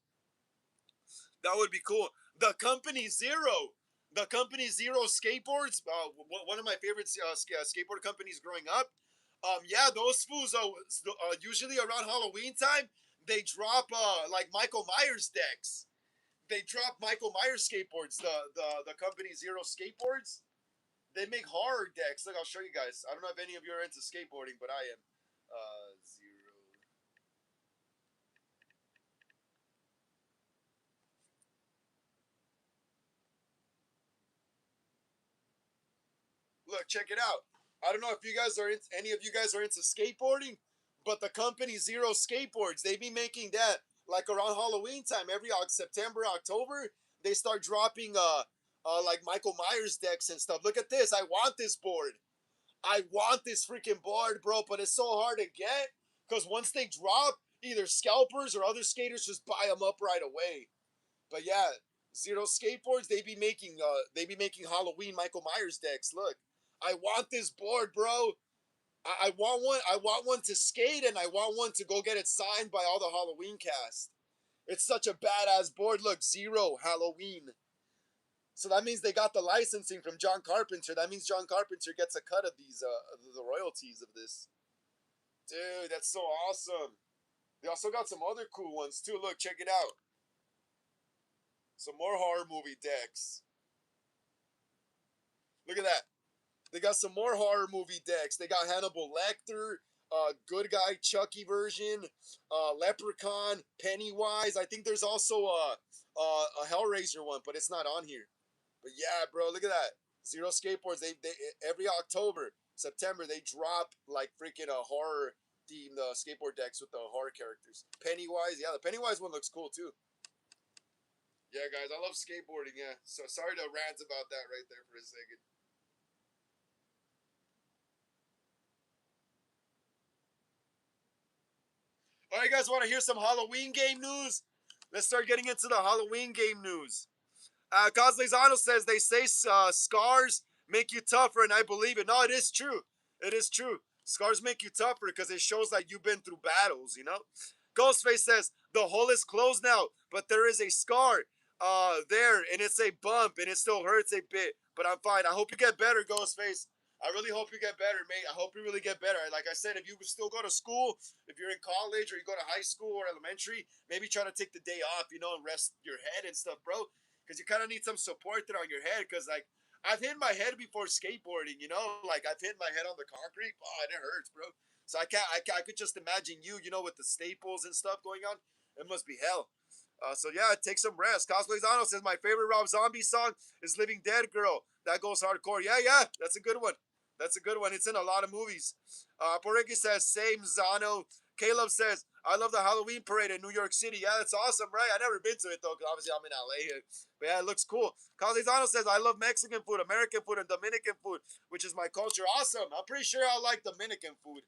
That would be cool. The Company Zero. The Company Zero skateboards, one of my favorite skateboard companies growing up. Yeah, those fools are usually around Halloween time. They drop like Michael Myers decks. they dropped Michael Myers skateboards. The company Zero Skateboards. They make horror decks. Look, I'll show you guys. I don't know if any of you are into skateboarding, but I am. Zero. Look, check it out. I don't know if you guys are any of you guys are into skateboarding, but the company Zero Skateboards, they be making that like around Halloween time every September, October. They start dropping like Michael Myers decks and stuff. Look at this. I want this board. I want this freaking board, bro, but it's so hard to get because once they drop, either scalpers or other skaters just buy them up right away. But yeah, Zero Skateboards, they be making Halloween Michael Myers decks. Look, I want this board, bro. I want one. I want one to skate, and I want one to go get it signed by all the Halloween cast. It's such a badass board. Look, Zero Halloween. So that means they got the licensing from John Carpenter. That means John Carpenter gets a cut of these, the royalties of this. Dude, that's so awesome. They also got some other cool ones too. Look, check it out. Some more horror movie decks. Look at that. They got some more horror movie decks. They got Hannibal Lecter, good guy Chucky version, Leprechaun, Pennywise. I think there's also a Hellraiser one, but it's not on here. But yeah, bro, look at that. Zero Skateboards. They every October, September they drop like freaking a horror themed skateboard decks with the horror characters. Pennywise, yeah, the Pennywise one looks cool too. Yeah, guys, I love skateboarding. Yeah, so sorry to rant about that right there for a second. All right, guys, want to hear some Halloween game news? Let's start getting into the Halloween game news. Coslezano says they say scars make you tougher, and I believe it. No, it is true. It is true. Scars make you tougher because it shows that you've been through battles, you know? Ghostface says the hole is closed now, but there is a scar there, and it's a bump, and it still hurts a bit, but I'm fine. I hope you get better, Ghostface. I really hope you get better, mate. I hope you really get better. Like I said, if you still go to school, if you're in college or you go to high school or elementary, maybe try to take the day off, you know, and rest your head and stuff, bro. Because you kind of need some support there on your head. Because, like, I've hit my head before skateboarding, you know? Like, I've hit my head on the concrete. Oh, and it hurts, bro. So I could just imagine you know, with the staples and stuff going on. It must be hell. So yeah, take some rest. Cosplayzano says my favorite Rob Zombie song is "Living Dead Girl." That goes hardcore. Yeah, that's a good one. That's a good one. It's in a lot of movies. Poriki says same Zano. Caleb says I love the Halloween parade in New York City. Yeah, that's awesome, right? I never been to it though, because obviously I'm in LA. But yeah, it looks cool. Coslezano says I love Mexican food, American food, and Dominican food, which is my culture. Awesome. I'm pretty sure I like Dominican food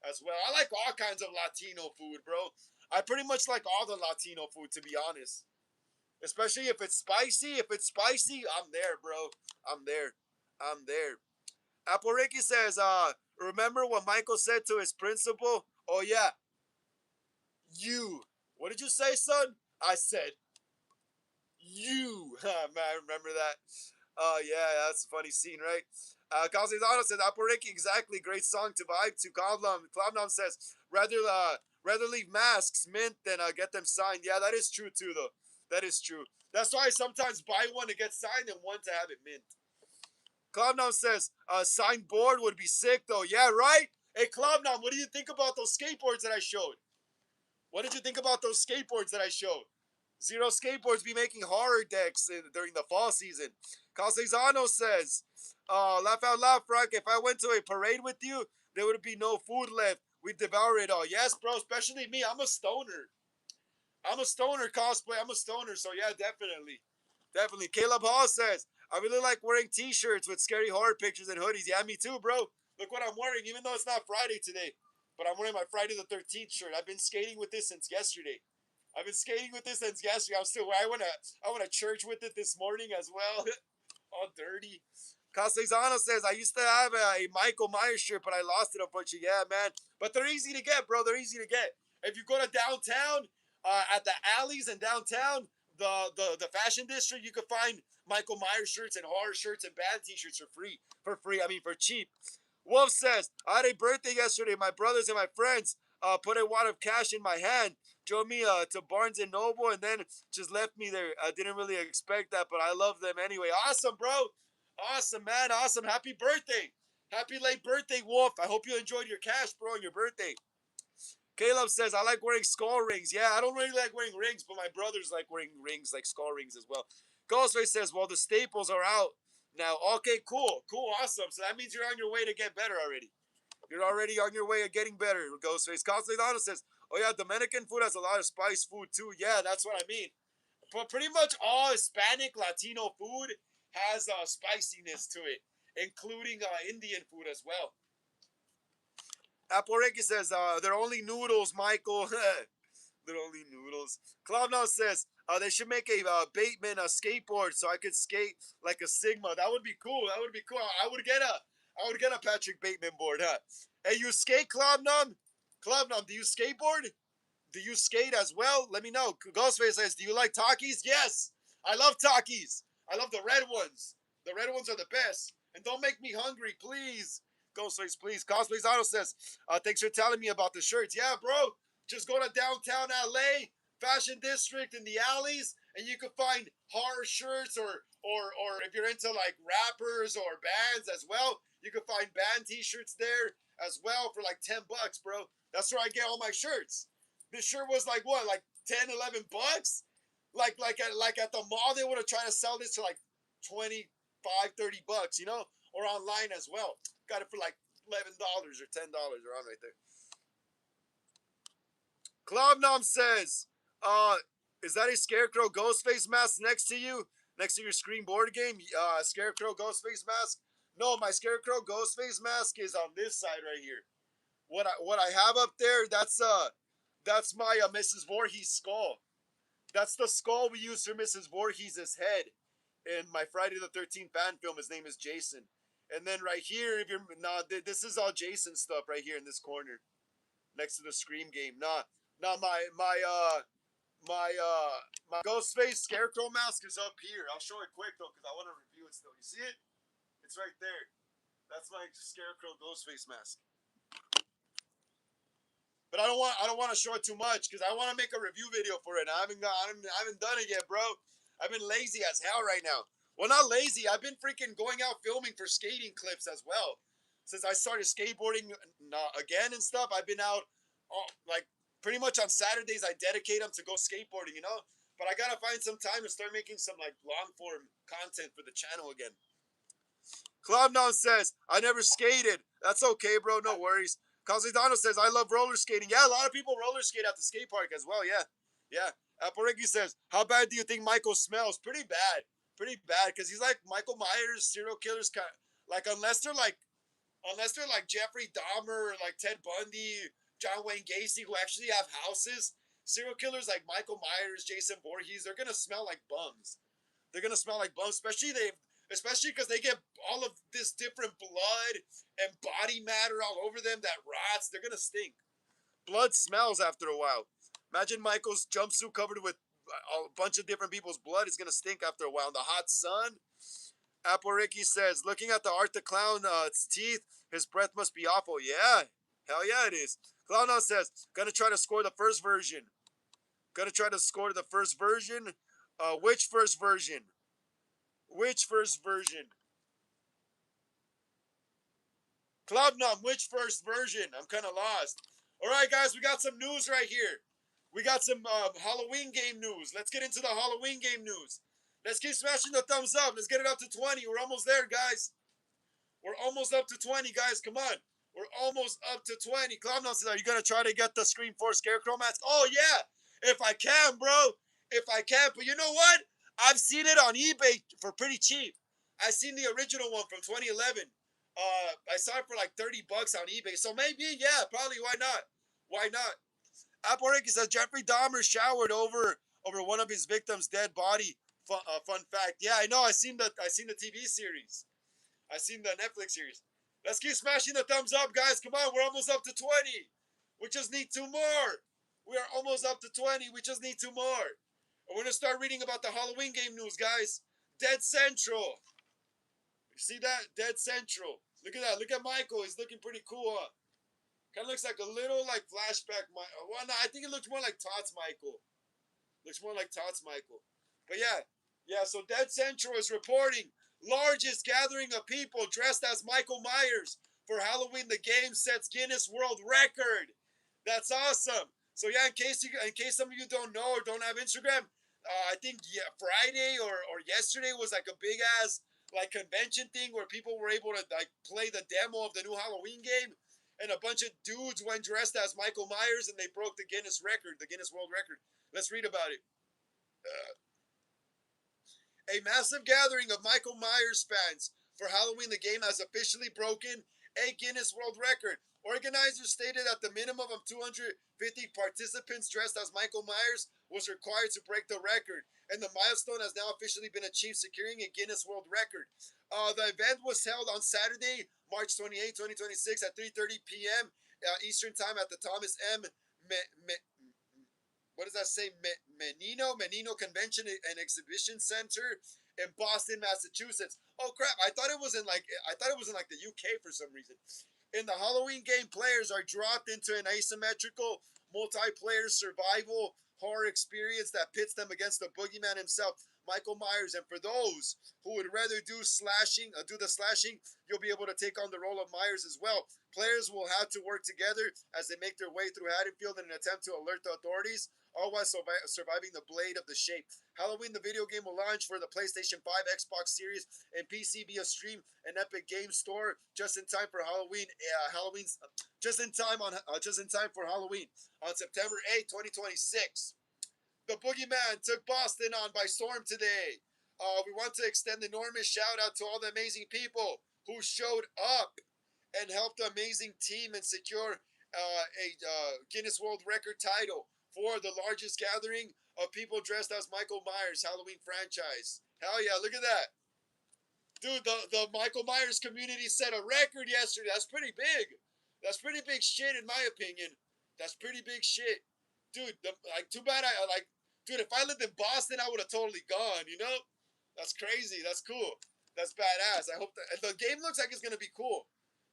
as well. I like all kinds of Latino food, bro. I pretty much like all the Latino food, to be honest. Especially if it's spicy. If it's spicy, I'm there, bro. I'm there. I'm there. Apple Ricky says, remember what Michael said to his principal? Oh, yeah. You. What did you say, son? I said, you. Man, I remember that. Oh, yeah, that's a funny scene, right? Calzizano says, Apple Ricky, exactly. Great song to vibe to. Cloudnom says, rather leave masks mint than get them signed. Yeah, that is true, too, though. That is true. That's why I sometimes buy one to get signed and one to have it mint. Clubnom says a signed board would be sick though. Yeah, right? Hey Clubnom, what do you think about those skateboards that I showed? What did you think about those skateboards that I showed? Zero Skateboards be making horror decks during the fall season. Calcezano says, laugh out loud, Frank. If I went to a parade with you, there would be no food left. We'd devour it all. Yes, bro, especially me. I'm a stoner. I'm a stoner cosplay. I'm a stoner, so yeah, definitely. Definitely. Caleb Hall says, I really like wearing t-shirts with scary horror pictures and hoodies. Yeah, me too, bro. Look what I'm wearing, even though it's not Friday today. But I'm wearing my Friday the 13th shirt. I've been skating with this since yesterday. I've been skating with this since yesterday. I went to church with it this morning as well. All dirty. Castellano says, I used to have a Michael Myers shirt, but I lost it unfortunately. Yeah, man. But they're easy to get, bro. They're easy to get. If you go to downtown, at the alleys in downtown, the fashion district, you can find Michael Myers shirts and horror shirts and band t-shirts for free. For free, I mean for cheap. Wolf says, I had a birthday yesterday. My brothers and my friends put a wad of cash in my hand, drove me to Barnes and Noble, and then just left me there. I didn't really expect that, but I love them anyway. Awesome, bro. Awesome, man. Awesome. Happy birthday. Happy late birthday, Wolf. I hope you enjoyed your cash, bro, on your birthday. Caleb says, I like wearing skull rings. Yeah, I don't really like wearing rings, but my brothers like wearing rings, like skull rings as well. Ghostface says, well, the staples are out now. Okay, cool. Cool, awesome. So that means you're on your way to get better already. You're already on your way of getting better, Ghostface. Constantino says, oh, yeah, Dominican food has a lot of spice food, too. Yeah, that's what I mean. But pretty much all Hispanic, Latino food has spiciness to it, including Indian food as well. Aporeki says, they're only noodles, Michael. They're only noodles. Cloudnow says, they should make a Bateman skateboard so I could skate like a Sigma. That would be cool. That would be cool. I would get a Patrick Bateman board, huh? Hey, you skate, Cloudnum? Cloudnum, do you skateboard? Do you skate as well? Let me know. Ghostface says, do you like Takis? Yes. I love Takis. I love the red ones. The red ones are the best. And don't make me hungry, please. Ghostface, please. Cosplays Auto says, thanks for telling me about the shirts. Yeah, bro. Just go to downtown LA, Fashion District in the alleys, and you can find horror shirts or if you're into like rappers or bands as well, you can find band t-shirts there as well for like $10, bro. That's where I get all my shirts. This shirt was like what, like 10, 11 bucks? Like at the mall, they would have tried to sell this for like 25, 30 bucks, you know? Or online as well. Got it for like $11 or $10 around right there. Klobnom says, is that a Scarecrow Ghostface mask next to you? Next to your Scream board game? Scarecrow Ghostface mask? No, my Scarecrow Ghostface mask is on this side right here. What I have up there, that's my Mrs. Voorhees skull. That's the skull we use for Mrs. Voorhees' head in my Friday the 13th fan film. His name is Jason. And then right here, if you're this is all Jason stuff right here in this corner, next to the Scream game. My Ghostface Scarecrow mask is up here. I'll show it quick though, because I want to review it still. You see it? It's right there. That's my Scarecrow Ghostface mask. But I don't want to show it too much because I want to make a review video for it. I haven't done it yet, bro. I've been lazy as hell right now. Well, not lazy. I've been freaking going out filming for skating clips as well. Since I started skateboarding again and stuff, I've been out like pretty much on Saturdays. I dedicate them to go skateboarding, you know. But I gotta find some time to start making some like long form content for the channel again. Cloudnon says, I never skated. That's okay, bro. No worries. Cositano says, I love roller skating. Yeah, a lot of people roller skate at the skate park as well. Yeah. Yeah. Aporeki says, how bad do you think Michael smells? Pretty bad. Pretty bad. Because he's like Michael Myers, serial killers. Like, unless they're like Jeffrey Dahmer or like Ted Bundy, John Wayne Gacy, who actually have houses, serial killers like Michael Myers, Jason Voorhees, they're going to smell like bums. They're going to smell like bums, especially because they get all of this different blood and body matter all over them that rots. They're gonna stink. Blood smells after a while. Imagine Michael's jumpsuit covered with a bunch of different people's blood is gonna stink after a while. In the hot sun. Aporiki says, looking at the Art the Clown, its teeth, his breath must be awful. Yeah, hell yeah it is. Clowno says, gonna try to score the first version. Gonna try to score the first version. Which first version? Which first version? Clubnum, which first version? I'm kind of lost. All right, guys, we got some news right here. We got some Halloween game news. Let's get into the Halloween game news. Let's keep smashing the thumbs up. Let's get it up to 20. We're almost there, guys. We're almost up to 20, guys. Come on. We're almost up to 20. Clubnum says, are you going to try to get the Scream 4 Scarecrow mask? Oh, yeah. If I can, bro. If I can. But you know what? I've seen it on eBay for pretty cheap. I seen the original one from 2011. I saw it for like $30 on eBay. So maybe, yeah, probably. Why not? Why not? Aporiki says Jeffrey Dahmer showered over one of his victims' dead body. Fun fact. Yeah, I know. I seen the TV series. I seen the Netflix series. Let's keep smashing the thumbs up, guys. Come on, we're almost up to 20. We just need 2 more. We are almost up to 20. We just need 2 more. And we're gonna start reading about the Halloween game news, guys. Dead Central. You see that? Dead Central. Look at that. Look at Michael. He's looking pretty cool, huh? Kind of looks like a little like flashback. Well, no, I think it looks more like Tots Michael. Looks more like Tots Michael. But yeah, yeah. So Dead Central is reporting largest gathering of people dressed as Michael Myers for Halloween. The game sets Guinness World Record. That's awesome. So yeah, in case some of you don't know or don't have Instagram, I think yeah, Friday or yesterday was like a big ass like convention thing where people were able to like play the demo of the new Halloween game, and a bunch of dudes went dressed as Michael Myers and they broke the Guinness record, the Guinness World Record. Let's read about it. A massive gathering of Michael Myers fans for Halloween, the game has officially broken a Guinness World Record. Organizers stated that the minimum of 250 participants dressed as Michael Myers was required to break the record, and the milestone has now officially been achieved, securing a Guinness World Record. The event was held on Saturday, March 28, 2026 at 3:30 p.m. Eastern Time at the Thomas M. What does that say? Menino Convention and Exhibition Center in Boston, Massachusetts. Oh crap! I thought it was in like the UK for some reason. In the Halloween game, players are dropped into an asymmetrical multiplayer survival horror experience that pits them against the boogeyman himself, Michael Myers. And for those who would rather do the slashing, you'll be able to take on the role of Myers as well. Players will have to work together as they make their way through Haddonfield in an attempt to alert the authorities, all while surviving the blade of the shape. Halloween, the video game, will launch for the PlayStation 5, Xbox Series, and PC via stream and Epic Game Store just in time for Halloween. Just in time for Halloween on September 8th, 2026. The Boogeyman took Boston on by storm today. We want to extend an enormous shout out to all the amazing people who showed up and helped the amazing team and secure a Guinness World Record title for the largest gathering of people dressed as Michael Myers Halloween franchise. Hell yeah, look at that. Dude, the Michael Myers community set a record yesterday. That's pretty big. That's pretty big shit in my opinion. That's pretty big shit. Dude, too bad dude, if I lived in Boston, I would have totally gone, you know? That's crazy. That's cool. That's badass. I hope the game looks like it's going to be cool.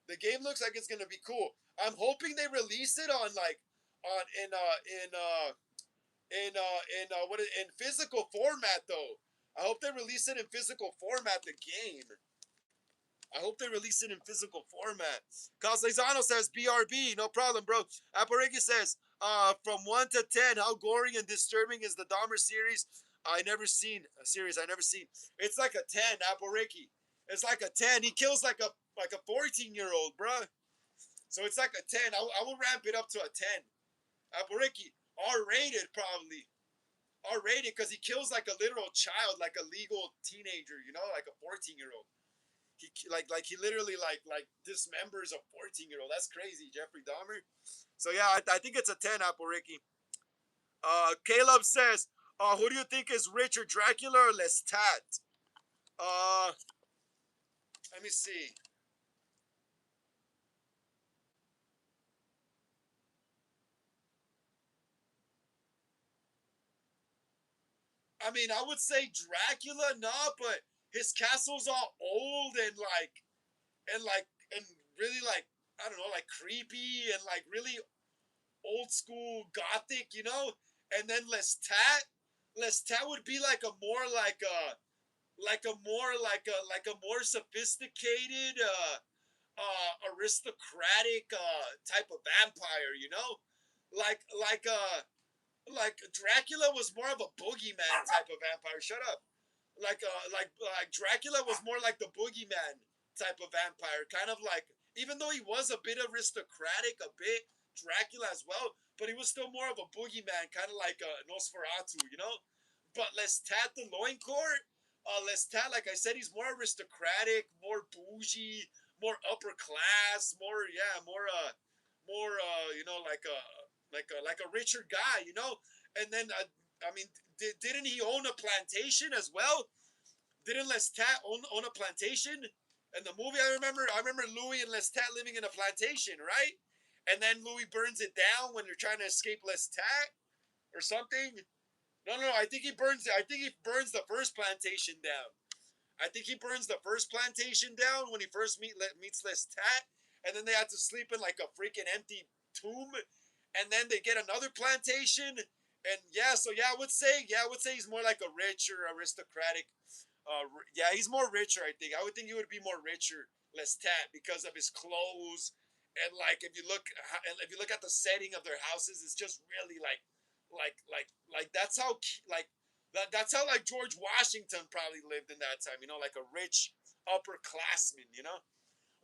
The game looks like it's going to be cool. I'm hoping they release it on like on in physical format though. I hope they release it in physical format, the game. I hope they release it in physical format. Caslezano says BRB, no problem, bro. Aparegi says, from 1 to 10, how gory and disturbing is the Dahmer series? I never seen a series. I never seen. It's like a 10, Aparegi. It's like a 10. He kills like a 14-year-old, bro. So it's like a 10. I will ramp it up to a 10. Aparegi, R-rated probably. R-rated because he kills like a literal child, like a legal teenager, you know, like a 14-year-old. He literally dismembers a 14-year-old. That's crazy, Jeffrey Dahmer. So yeah, I think it's a 10, Apple Ricky. Caleb says, who do you think is richer, Dracula or Lestat? Let me see. I mean, I would say Dracula, nah, but his castle's all old and really like I don't know, like creepy and like really old school gothic, you know. And then Lestat would be like a more like a more sophisticated aristocratic type of vampire, you know, like like uh like Dracula was more of a boogeyman type of vampire. Shut up. Like Dracula was more like the boogeyman type of vampire, kind of like even though he was a bit aristocratic, a bit Dracula as well, but he was still more of a boogeyman, kind of like Nosferatu, you know. But Lestat the Loincourt, Lestat, like I said, he's more aristocratic, more bougie, more upper class, more you know, like a richer guy, you know. And then I mean, didn't he own a plantation as well? Didn't Lestat own a plantation? In the movie, I remember Louis and Lestat living in a plantation, right? And then Louis burns it down when they're trying to escape Lestat or something. No. I think he burns it. I think he burns the first plantation down. I think he burns the first plantation down when he first meets Lestat, and then they had to sleep in like a freaking empty tomb, and then they get another plantation. And yeah, so I would say he's more like a richer aristocratic. Yeah, he's more richer. I think. I would think he would be more richer, less tat, because of his clothes. And like, if you look at the setting of their houses, it's just really like that's how like that's how like George Washington probably lived in that time. You know, like a rich upperclassman. You know,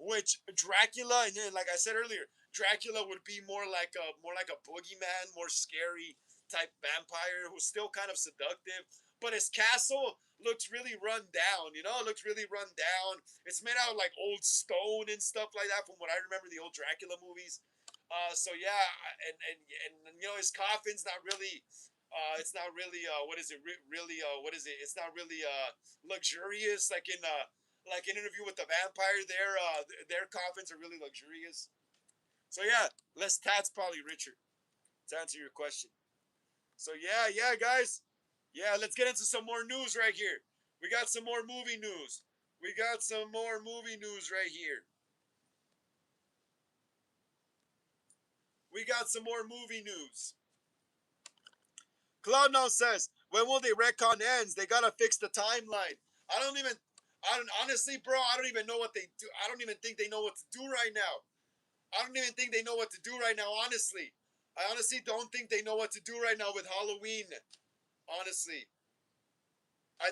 which Dracula, and then, like I said earlier, Dracula would be more like a boogeyman, more scary type vampire who's still kind of seductive. But his castle looks really run down. You know, it looks really run down. It's made out of like old stone and stuff like that, from what I remember the old Dracula movies. So yeah, and you know his coffin's not really. It's not really what is it really what is it? It's not really luxurious like an interview with the vampire. Their coffins are really luxurious. So yeah, less tats, probably richer. To answer your question. So yeah, guys. Yeah, let's get into some more news right here. We got some more movie news. We got some more movie news right here. We got some more movie news. Cloud now says, when will they retcon ends? They gotta fix the timeline. I don't even. I don't honestly, bro. I don't even know what they do. I don't even think they know what to do right now. I don't even think they know what to do right now, honestly. I honestly don't think they know what to do right now with Halloween. Honestly. I'm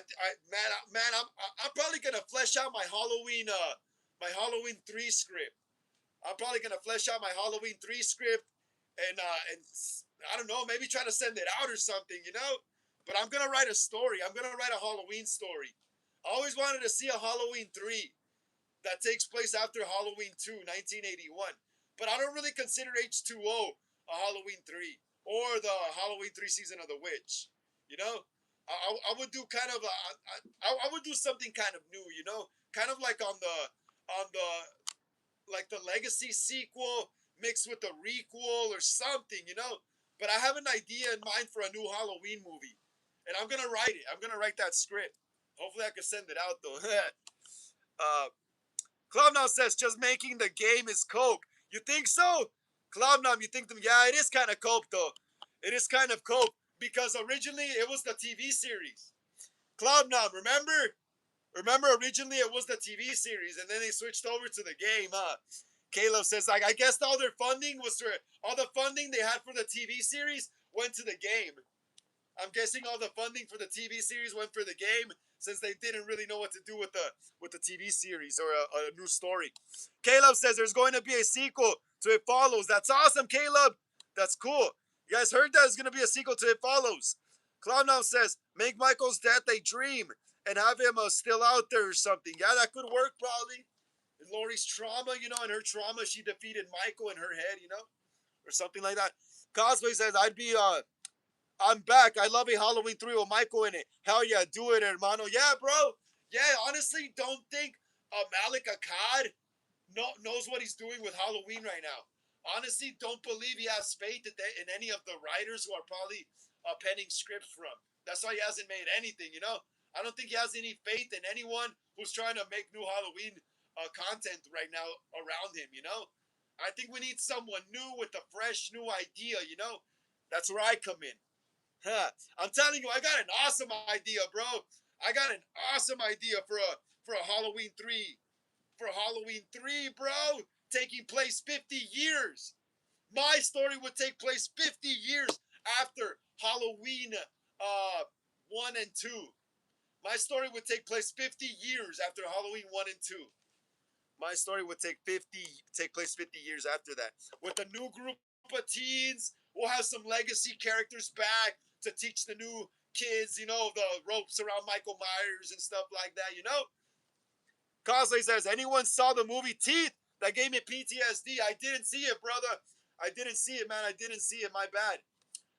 probably gonna flesh out my Halloween 3 script. I'm probably gonna flesh out my Halloween 3 script and I don't know, maybe try to send it out or something, you know? But I'm gonna write a story. I'm gonna write a Halloween story. I always wanted to see a Halloween 3 that takes place after Halloween 2, 1981. But I don't really consider H2O a Halloween 3 or the Halloween 3 season of The Witch. You know, I would do kind of I would do something kind of new. You know, kind of like on the like the Legacy sequel mixed with the requel or something. You know, but I have an idea in mind for a new Halloween movie, and I'm gonna write it. I'm gonna write that script. Hopefully, I can send it out though. uh, Cloudnom says just making the game is coke. You think so? Cloudnom, you think them? Yeah, it is kind of coke though. It is kind of coke because originally it was the TV series. Cloudnom, remember? Remember originally it was the TV series and then they switched over to the game, huh? Caleb says like I guess all their funding was for all the funding they had for the TV series went to the game. I'm guessing all the funding for the TV series went for the game since they didn't really know what to do with the TV series or a new story. Caleb says there's going to be a sequel to It Follows. That's awesome, Caleb. That's cool. You guys heard that there's going to be a sequel to It Follows. Clown says make Michael's death a dream and have him still out there or something. Yeah, that could work probably. In Lori's trauma, you know, in her trauma, she defeated Michael in her head, you know, or something like that. Cosplay says I'm back. I love a Halloween 3 with Michael in it. Hell yeah, do it, hermano. Yeah, bro. Yeah, honestly, don't think Malik Akkad knows what he's doing with Halloween right now. Honestly, don't believe he has faith in any of the writers who are probably penning scripts from. That's why he hasn't made anything, you know? I don't think he has any faith in anyone who's trying to make new Halloween content right now around him, you know? I think we need someone new with a fresh new idea, you know? That's where I come in. Huh. I'm telling you, I got an awesome idea, bro. I got an awesome idea for a Halloween 3. For Halloween 3, bro, taking place 50 years. My story would take place 50 years after Halloween 1 and 2. My story would take place 50 years after Halloween 1 and 2. My story would take place 50 years after that. With a new group of teens, we'll have some legacy characters back to teach the new kids, you know, the ropes around Michael Myers and stuff like that, you know? Cosley says, anyone saw the movie Teeth? That gave me PTSD. I didn't see it, brother. I didn't see it, man. I didn't see it. My bad.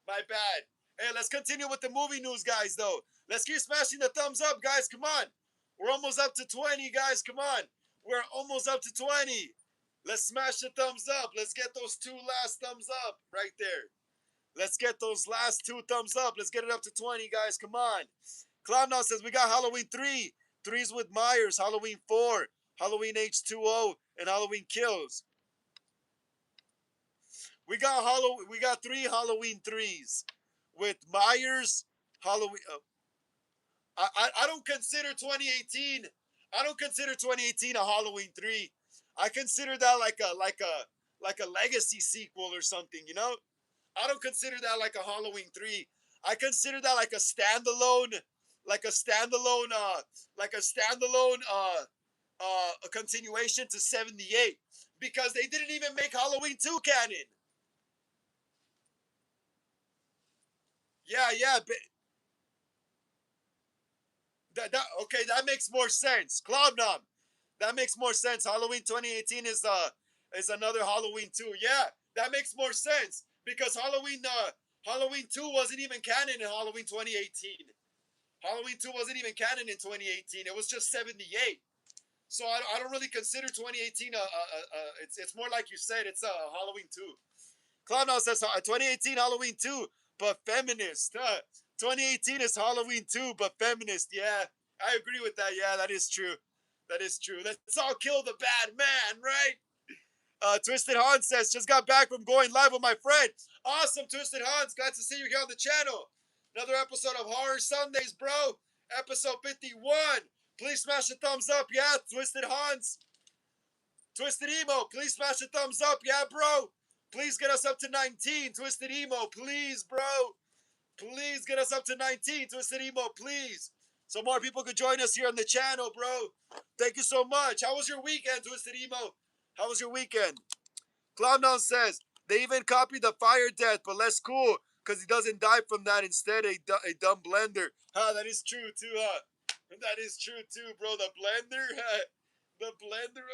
My bad. Hey, let's continue with the movie news, guys, though. Let's keep smashing the thumbs up, guys. Come on. We're almost up to 20, guys. Come on. We're almost up to 20. Let's smash the thumbs up. Let's get those 2 last thumbs up right there. Let's get those last 2 thumbs up. Let's get it up to 20, guys. Come on. Clown says we got Halloween 3. 3's with Myers. Halloween 4. Halloween H2O. And Halloween Kills. We got three Halloween threes with Myers, Halloween. I don't consider 2018. I don't consider 2018 a Halloween 3. I consider that like a legacy sequel or something. You know, I don't consider that like a Halloween 3. I consider that like like a standalone, like a standalone, a continuation to 78 because they didn't even make Halloween 2 canon. Yeah, yeah, okay, that makes more sense. Cloud Nom, that makes more sense. Halloween 2018 is another Halloween 2. Yeah, that makes more sense because Halloween 2 wasn't even canon in Halloween 2018. Halloween 2 wasn't even canon in 2018. It was just 78. So I don't really consider 2018 it's more like you said, it's a Halloween 2. Clown says 2018 Halloween 2, but feminist. 2018 is Halloween 2, but feminist. Yeah, I agree with that. Yeah, that is true. That is true. Let's all kill the bad man, right? Twisted Hans says, just got back from going live with my friend. Awesome, Twisted Hans. Glad to see you here on the channel. Another episode of Horror Sundays, bro. Episode 51. Please smash the thumbs up. Yeah, Twisted Hans. Twisted Emo, please smash the thumbs up. Yeah, bro. Please get us up to 19. Twisted Emo, please, bro. Please get us up to 19. Twisted Emo, please. So more people could join us here on the channel, bro. Thank you so much. How was your weekend, Twisted Emo? How was your weekend? Clowndown says, they even copied the fire death, but less cool, because he doesn't die from that. Instead, a dumb blender. That is true, too, That is true, too, bro. The blender, the blender.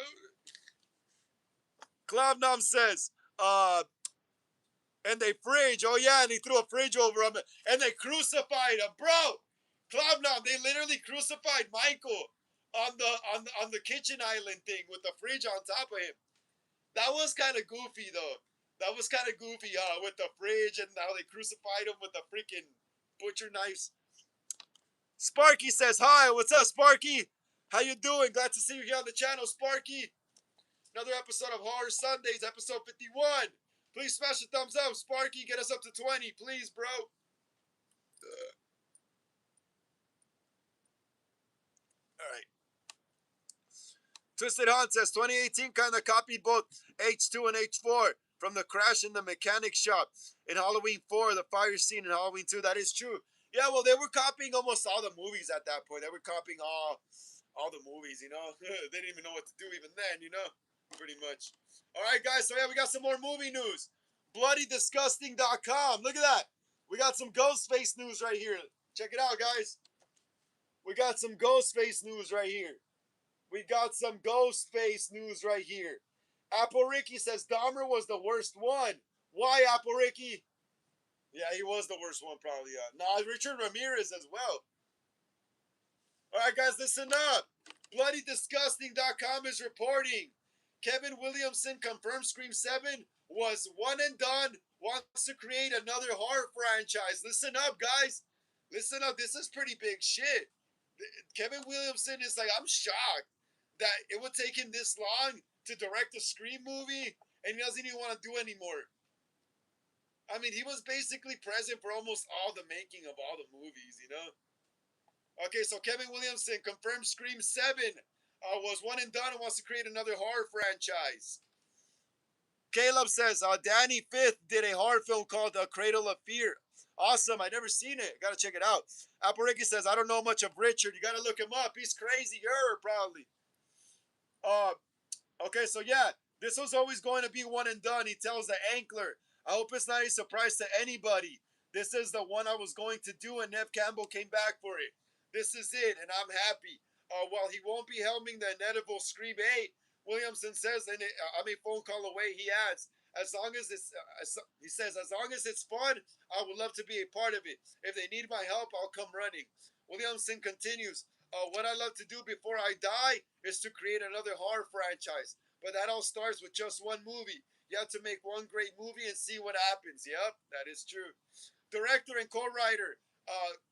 Clowndown says, and they fridge. Oh yeah, and he threw a fridge over him, and they crucified him, bro. Clowndown, they literally crucified Michael on the kitchen island thing with the fridge on top of him. That was kind of goofy though. That was kind of goofy, with the fridge and how they crucified him with the freaking butcher knives. Sparky says hi. What's up, Sparky? How you doing? Glad to see you here on the channel, Sparky. Another episode of Horror Sundays, episode 51. Please smash the thumbs up, Sparky. Get us up to 20, please, bro. All right. Twisted Hunt says 2018 kind of copied both H2 and H4 from the crash in the mechanic shop in Halloween 4, the fire scene in Halloween 2. That is true. Yeah, well, they were copying almost all the movies at that point. They were copying all the movies, you know. They didn't even know what to do even then, you know. Pretty much. All right, guys. So yeah, we got some more movie news. BloodyDisgusting.com. Look at that. We got some Ghostface news right here. Check it out, guys. We got some Ghostface news right here. We got some Ghostface news right here. Apple Ricky says Dahmer was the worst one. Why, Apple Ricky? Yeah, he was the worst one, probably. Nah, Richard Ramirez as well. All right, guys, listen up. BloodyDisgusting.com is reporting. Kevin Williamson confirmed Scream 7 was one and done, wants to create another horror franchise. Listen up, guys. Listen up. This is pretty big shit. Kevin Williamson is like, I'm shocked that it would take him this long to direct a Scream movie and he doesn't even want to do anymore. I mean, he was basically present for almost all the making of all the movies, you know? Okay, so Kevin Williamson confirmed Scream 7 was one and done and wants to create another horror franchise. Caleb says, Danny Fifth did a horror film called Cradle of Fear. Awesome. I never seen it. Gotta check it out. Appariki says, I don't know much of Richard. You gotta look him up. He's crazy. Probably. Uh, okay, so yeah, this was always going to be one and done. He tells the Ankler, I hope it's not a surprise to anybody. This is the one I was going to do, and Nev Campbell came back for it. This is it, and I'm happy. While he won't be helming the inevitable Scream 8, Williamson says, and I'm a phone call away, he adds, as long as it's, he says, as long as it's fun, I would love to be a part of it. If they need my help, I'll come running. Williamson continues, what I love to do before I die is to create another horror franchise. But that all starts with just one movie. You have to make one great movie and see what happens. Yep, that is true. Director and co-writer,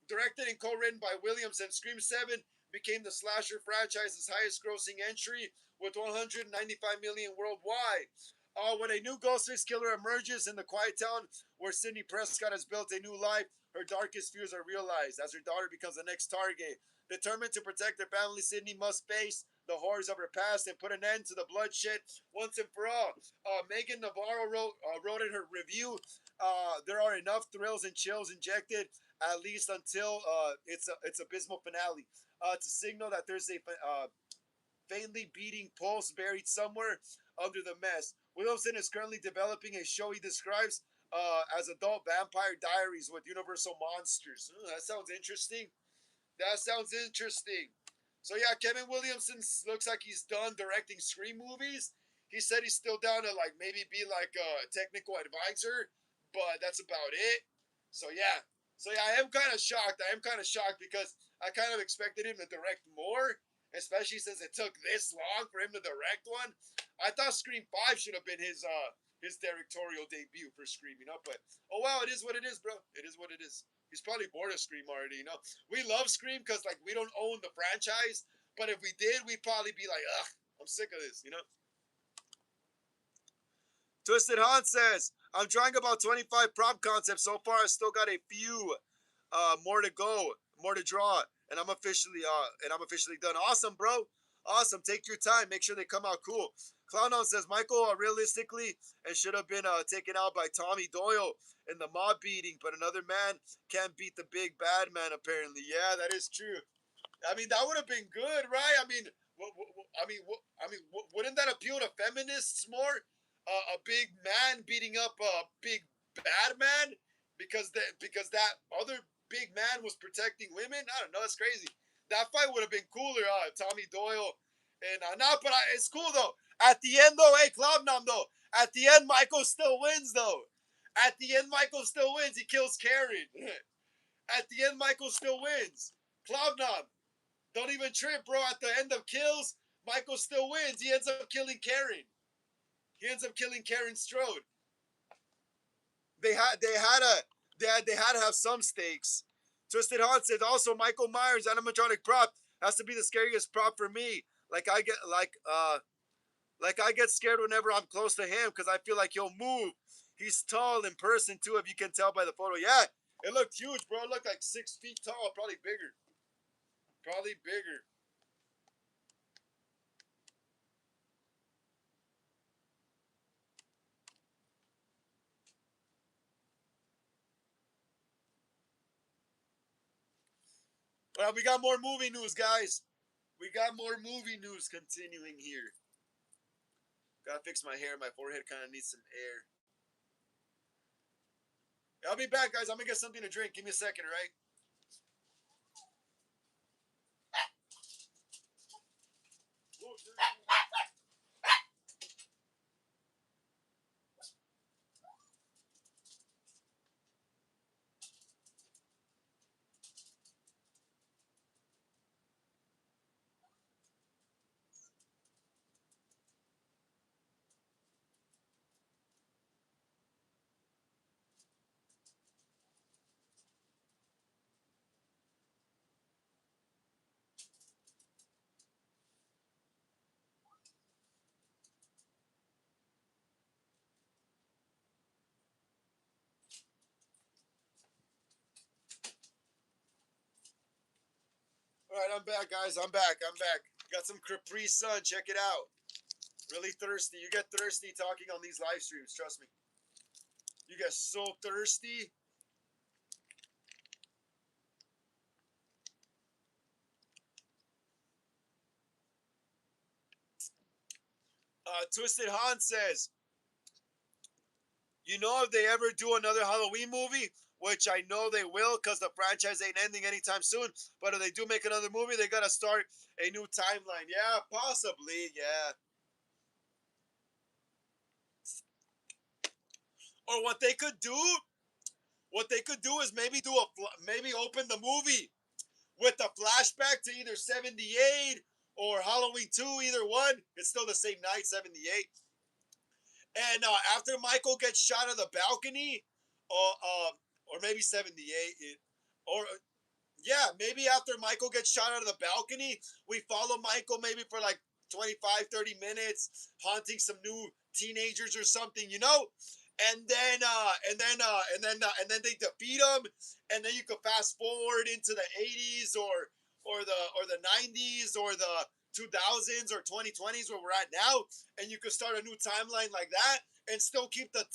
directed and co-written by Williamson, Scream 7 became the slasher franchise's highest grossing entry with 195 million worldwide. When a new Ghostface killer emerges in the quiet town where Sidney Prescott has built a new life, her darkest fears are realized as her daughter becomes the next target. Determined to protect her family, Sidney must face the horrors of her past and put an end to the bloodshed once and for all. Megan Navarro wrote in her review, there are enough thrills and chills injected, at least until its abysmal finale, to signal that there's a faintly beating pulse buried somewhere under the mess. Williamson is currently developing a show he describes as Adult Vampire Diaries with Universal Monsters. That sounds interesting. That sounds interesting. So yeah, Kevin Williamson looks like he's done directing Scream movies. He said he's still down to like maybe be like a technical advisor, but that's about it. So yeah. So yeah, I am kind of shocked. I am kind of shocked because I kind of expected him to direct more, especially since it took this long for him to direct one. I thought Scream 5 should have been his directorial debut for Scream, you know, but oh wow, it is what it is, bro. It is what it is. He's probably bored of Scream already, you know. We love Scream because like we don't own the franchise, but if we did, we'd probably be like, ugh, I'm sick of this, you know. Twisted Han says, I'm trying about 25 prop concepts so far. I still got a few more to go, more to draw, and I'm officially done. Awesome, bro. Awesome. Take your time. Make sure they come out cool. Clownon says Michael realistically and should have been taken out by Tommy Doyle in the mob beating, but another man can't beat the big bad man. Apparently, yeah, that is true. I mean, that would have been good, right? I mean, wouldn't that appeal to feminists more? A big man beating up a big bad man because that other big man was protecting women. I don't know. It's crazy. That fight would have been cooler. Tommy Doyle and not, but it's cool though. At the end though, hey, Cloudnom though. At the end, Michael still wins though. At the end, Michael still wins. He kills Karen. At the end, Michael still wins. Cloudnom, don't even trip, bro. At the end of kills, Michael still wins. He ends up killing Karen. He ends up killing Karen Strode. They had to have some stakes. Twisted Heart said also Michael Myers animatronic prop has to be the scariest prop for me. Like I get scared whenever I'm close to him because I feel like he'll move. He's tall in person too, if you can tell by the photo. Yeah, it looked huge, bro. It looked like 6 feet tall, probably bigger. Probably bigger. Well, we got more movie news, guys. We got more movie news continuing here. Gotta fix my hair. My forehead kind of needs some air. I'll be back, guys. I'm gonna get something to drink. Give me a second, all right? All right, I'm back, guys. I'm back. I'm back. Got some Capri Sun. Check it out. Really thirsty. You get thirsty talking on these live streams. Trust me. You get so thirsty. Twisted Han says, you know, if they ever do another Halloween movie, which I know they will because the franchise ain't ending anytime soon, but if they do make another movie, they got to start a new timeline. Yeah, possibly. Yeah. Or what they could do is maybe maybe open the movie with a flashback to either 78 or Halloween 2, either one. It's still the same night, 78. And after Michael gets shot of the balcony, or maybe 78, or yeah, maybe after Michael gets shot out of the balcony, we follow Michael maybe for like 25, 30 minutes, haunting some new teenagers or something, you know. And then they defeat them, and then you could fast forward into the 80s or the 90s or the 2000s or 2020s where we're at now, and you could start a new timeline like that and still keep the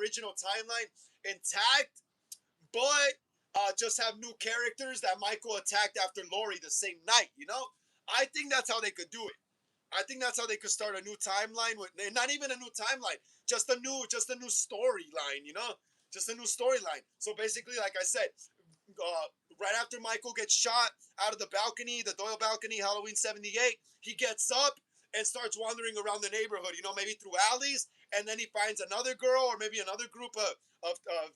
original timeline intact, but just have new characters that Michael attacked after Lori the same night. You know, I think that's how they could do it. I think that's how they could start a new timeline with not even a new timeline, just a new storyline. You know, just a new storyline. So basically, like I said, right after Michael gets shot out of the balcony, the Doyle balcony, Halloween '78, he gets up and starts wandering around the neighborhood. You know, maybe through alleys, and then he finds another girl or maybe another group of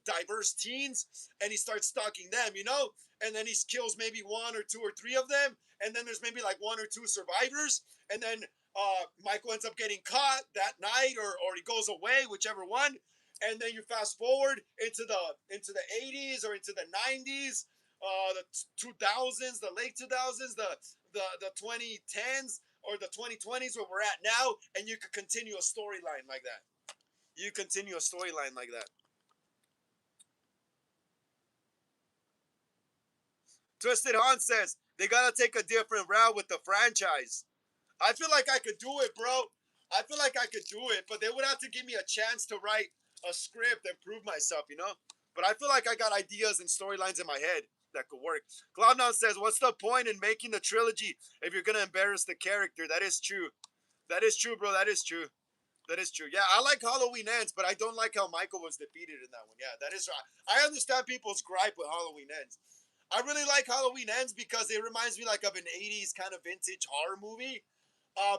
diverse teens, and he starts stalking them. You know, and then he kills maybe one or two or three of them, and then there's maybe like one or two survivors, and then Michael ends up getting caught that night, or he goes away, whichever one. And then you fast forward into the 80s or into the 90s, the 2000s, the late 2000s, the 2010s or the 2020s where we're at now, and you could continue a storyline like that. You continue a storyline like that. Twisted Han says they gotta take a different route with the franchise. I feel like I could do it, bro. I feel like I could do it, but they would have to give me a chance to write a script and prove myself, you know? But I feel like I got ideas and storylines in my head that could work. Cloud9 says, what's the point in making the trilogy if you're going to embarrass the character? That is true. That is true, bro. That is true. That is true. Yeah, I like Halloween Ends, but I don't like how Michael was defeated in that one. Yeah, that is right. I understand people's gripe with Halloween Ends. I really like Halloween Ends because it reminds me like of an 80s kind of vintage horror movie.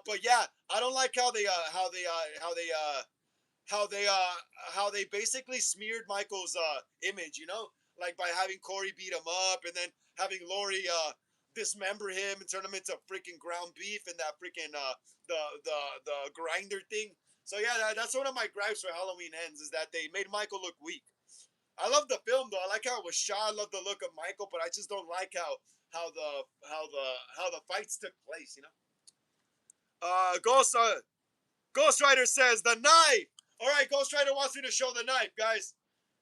But yeah, I don't like how they uh how they basically smeared Michael's image, you know, like by having Corey beat him up and then having Lori dismember him and turn him into freaking ground beef and that freaking the grinder thing. So yeah, that's one of my gripes for Halloween Ends is that they made Michael look weak. I love the film though. I like how it was shot. I love the look of Michael, but I just don't like how the fights took place. You know. Ghost Rider says the knife. All right, Ghost Rider wants me to show the knife, guys.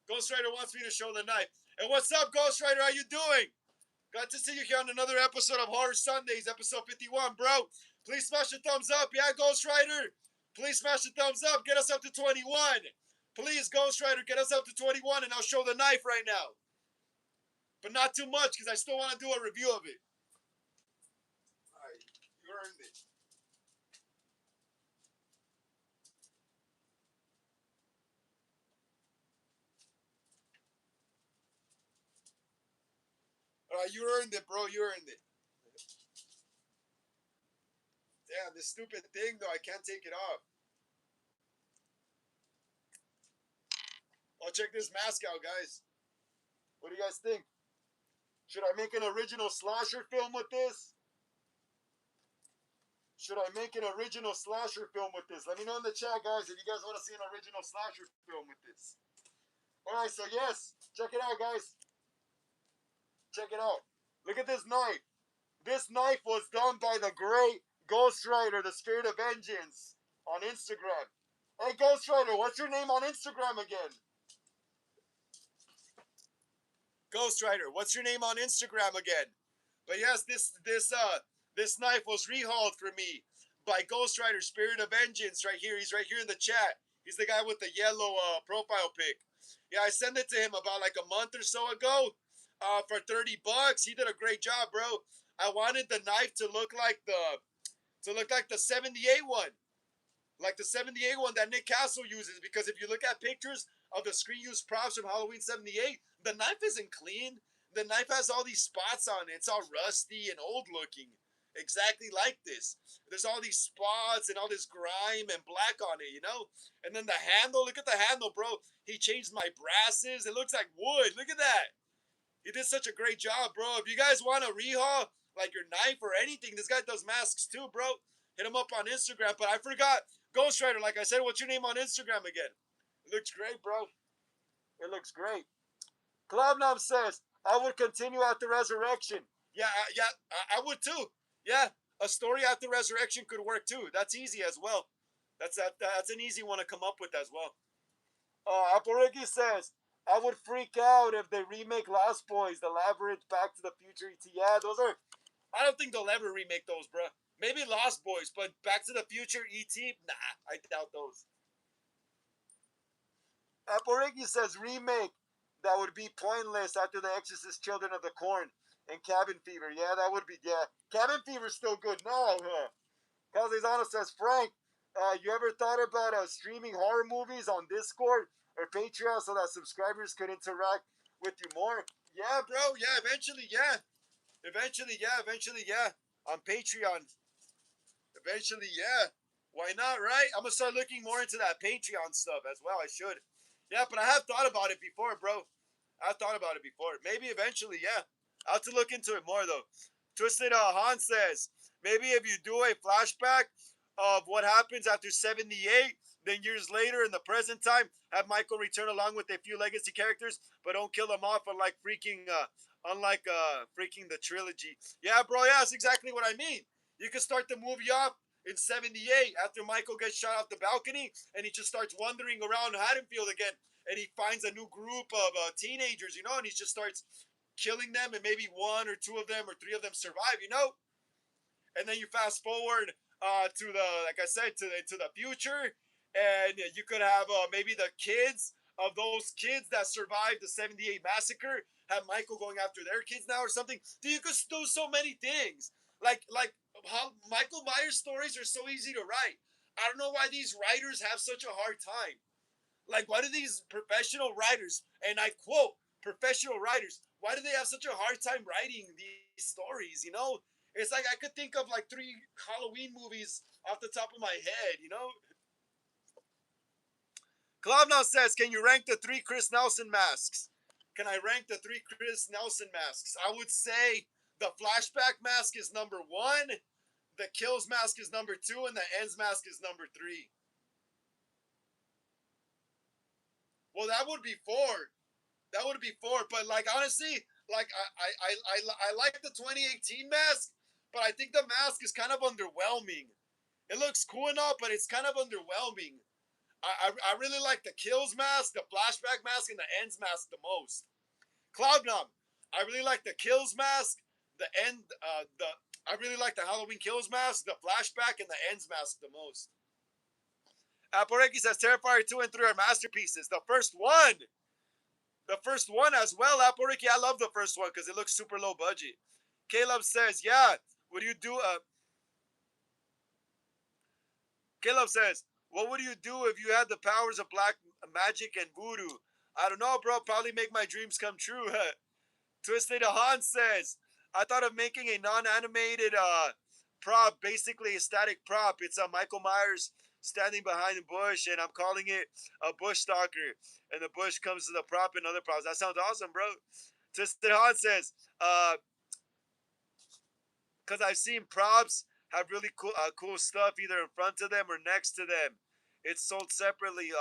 Ghost Rider wants me to show the knife. And what's up, Ghost Rider? How you doing? Glad to see you here on another episode of Horror Sundays, episode 51, bro. Please smash the thumbs up, yeah, Ghost Rider. Please smash the thumbs up. Get us up to 21. Please, Ghost Rider, get us up to 21, and I'll show the knife right now. But not too much, because I still want to do a review of it. All right, you earned it. All right, you earned it, bro. You earned it. Damn, this stupid thing, though, I can't take it off. Oh, check this mask out, guys. What do you guys think? Should I make an original slasher film with this? Should I make an original slasher film with this? Let me know in the chat, guys, if you guys want to see an original slasher film with this. All right, so yes, check it out, guys. Check it out. Look at this knife. This knife was done by the great Ghost Rider, the Spirit of Vengeance, on Instagram. Hey, Ghost Rider, what's your name on Instagram again? Ghost Rider, what's your name on Instagram again? But yes, this knife was rehauled for me by Ghost Rider, Spirit of Vengeance, right here. He's right here in the chat. He's the guy with the yellow profile pic. Yeah, I sent it to him about like a month or so ago for $30. He did a great job, bro. I wanted the knife to look like the 78 one. Like the 78 one that Nick Castle uses, because if you look at pictures of the screen used props from Halloween '78, the knife isn't clean. The knife has all these spots on it. It's all rusty and old looking. Exactly like this. There's all these spots and all this grime and black on it, you know? And then the handle, look at the handle, bro. He changed my brasses. It looks like wood. Look at that. He did such a great job, bro. If you guys want to rehaul like your knife or anything, this guy does masks too, bro. Hit him up on Instagram. But I forgot, Ghost Rider, like I said, what's your name on Instagram again? It looks great, bro. It looks great. Cloudnom says, I would continue after Resurrection. Yeah, I would too. Yeah, a story after Resurrection could work too. That's easy as well. That's an easy one to come up with as well. Aporeki says, I would freak out if they remake Lost Boys, the Labyrinth, Back to the Future ET. Yeah, those are. I don't think they'll ever remake those, bruh. Maybe Lost Boys, but Back to the Future ET, nah, I doubt those. Aporeki says remake that would be pointless after The Exorcist, Children of the Corn, and Cabin Fever. Yeah, that would be. Yeah, Cabin Fever's still good now. Huh? Calzizano says, Frank, you ever thought about streaming horror movies on Discord or Patreon so that subscribers could interact with you more? Yeah, bro. Yeah, eventually, yeah. Eventually, yeah. Eventually, yeah. On Patreon. Eventually, yeah. Why not, right? I'm going to start looking more into that Patreon stuff as well. I should. Yeah, but I have thought about it before, bro. I've thought about it before. Maybe eventually, yeah. I'll have to look into it more, though. Twisted Han says, maybe if you do a flashback of what happens after 78, then years later in the present time, have Michael return along with a few legacy characters, but don't kill them off unlike the trilogy. Yeah, bro, yeah, that's exactly what I mean. You can start the movie off in 78 after Michael gets shot off the balcony and he just starts wandering around Haddonfield again and he finds a new group of teenagers, and he just starts killing them, and maybe one or two of them or three of them survive. And then you fast forward to the, like I said, to the future, and you could have maybe the kids of those kids that survived the 78 massacre have Michael going after their kids now or something. Dude, you could do so many things. Like how Michael Myers stories are so easy to write. I don't know why these writers have such a hard time. Like, why do these professional writers, and I quote, professional writers, why do they have such a hard time writing these stories? It's like I could think of like 3 Halloween movies off the top of my head. Cloudnow says, can you rank the 3 Chris Nelson masks? Can I rank the 3 Chris Nelson masks? I would say the flashback mask is number 1, the kills mask is number 2, and the ends mask is number 3. Well, that would be 4. That would be 4. But like honestly, like I like the 2018 mask, but I think the mask is kind of underwhelming. It looks cool enough, but it's kind of underwhelming. I really like the kills mask, the flashback mask, and the ends mask the most. Cloudnum, I really like the kills mask, the end the I really like the Halloween kills mask, the flashback, and the ends mask the most. Aporeki says Terrifier 2 and 3 are masterpieces. The first one as well, Apple Ricky. I love the first one because it looks super low budget. Caleb says, yeah, would you do Caleb says, what would you do if you had the powers of black magic and voodoo? I don't know, bro. Probably make my dreams come true. Twisted Han says, I thought of making a non-animated prop, basically a static prop. It's a Michael Myers standing behind a bush, and I'm calling it a bush stalker. And the bush comes to the prop and other props. That sounds awesome, bro. Twisted Han says, because I've seen props have really cool stuff either in front of them or next to them. It's sold separately,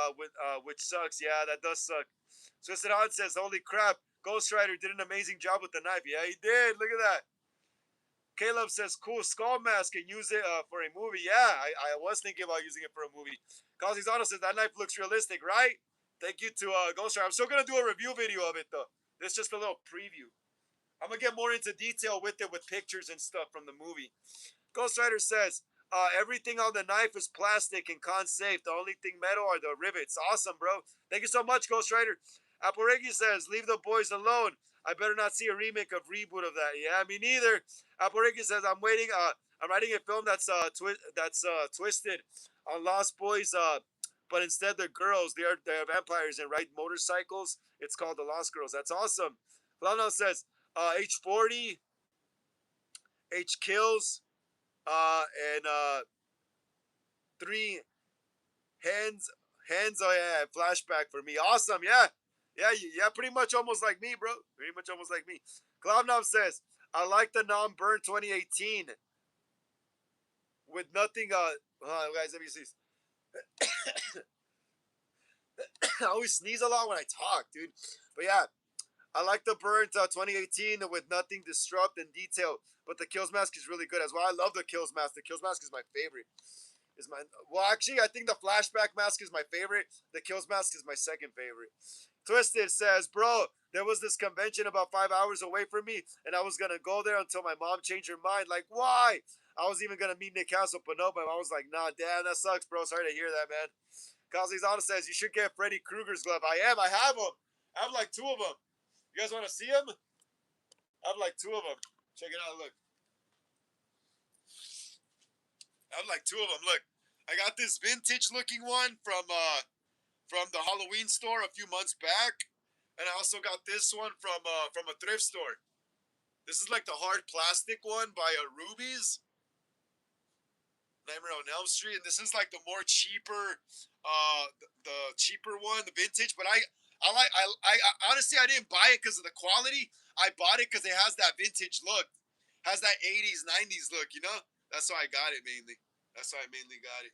which sucks. Yeah, that does suck. Twisted Han says, holy crap, Ghost Rider did an amazing job with the knife. Yeah, he did. Look at that. Caleb says, cool skull mask and use it for a movie. Yeah, I was thinking about using it for a movie. Cosizano says, that knife looks realistic, right? Thank you to Ghost Rider. I'm still going to do a review video of it, though. This is just a little preview. I'm going to get more into detail with it with pictures and stuff from the movie. Ghost Rider says, everything on the knife is plastic and con safe. The only thing metal are the rivets. Awesome, bro. Thank you so much, Ghost Rider. Aporegi says, leave the boys alone. I better not see a remake of reboot of that. Yeah, me neither. Aporegi says, I'm waiting. I'm writing a film that's twisted on Lost Boys. But instead they're girls. They're vampires and ride motorcycles. It's called The Lost Girls. That's awesome. Flano says, H40, H kills, and 3 hands. Oh yeah, flashback for me. Awesome, yeah. Pretty much almost like me, bro. Pretty much almost like me. Cloudnom says, I like the non-burn 2018 with nothing. Guys, let me see. I always sneeze a lot when I talk, dude. But yeah, I like the burnt 2018 with nothing disrupt and detail. But the kills mask is really good as well. I love the kills mask. The kills mask is my favorite. is my well. Actually, I think the flashback mask is my favorite. The kills mask is my second favorite. Twisted says, bro, there was this convention about 5 hours away from me, and I was gonna go there until my mom changed her mind. Like, why? I was even gonna meet Nick Castle, but no, my mom was like, nah, damn, that sucks, bro. Sorry to hear that, man. Cosly's says, you should get Freddy Krueger's glove. I am. I have them. I have like two of them. You guys want to see them? I have like two of them. Check it out. Look. I have like two of them. Look. I got this vintage looking one from the Halloween store a few months back, and I also got this one from a thrift store. This is like the hard plastic one by Ruby's. Nightmare on Elm Street, and this is like the more cheaper, the cheaper one, the vintage. But I honestly I didn't buy it because of the quality. I bought it because it has that vintage look, has that 80s 90s look. You know, that's why I got it mainly. That's why I mainly got it.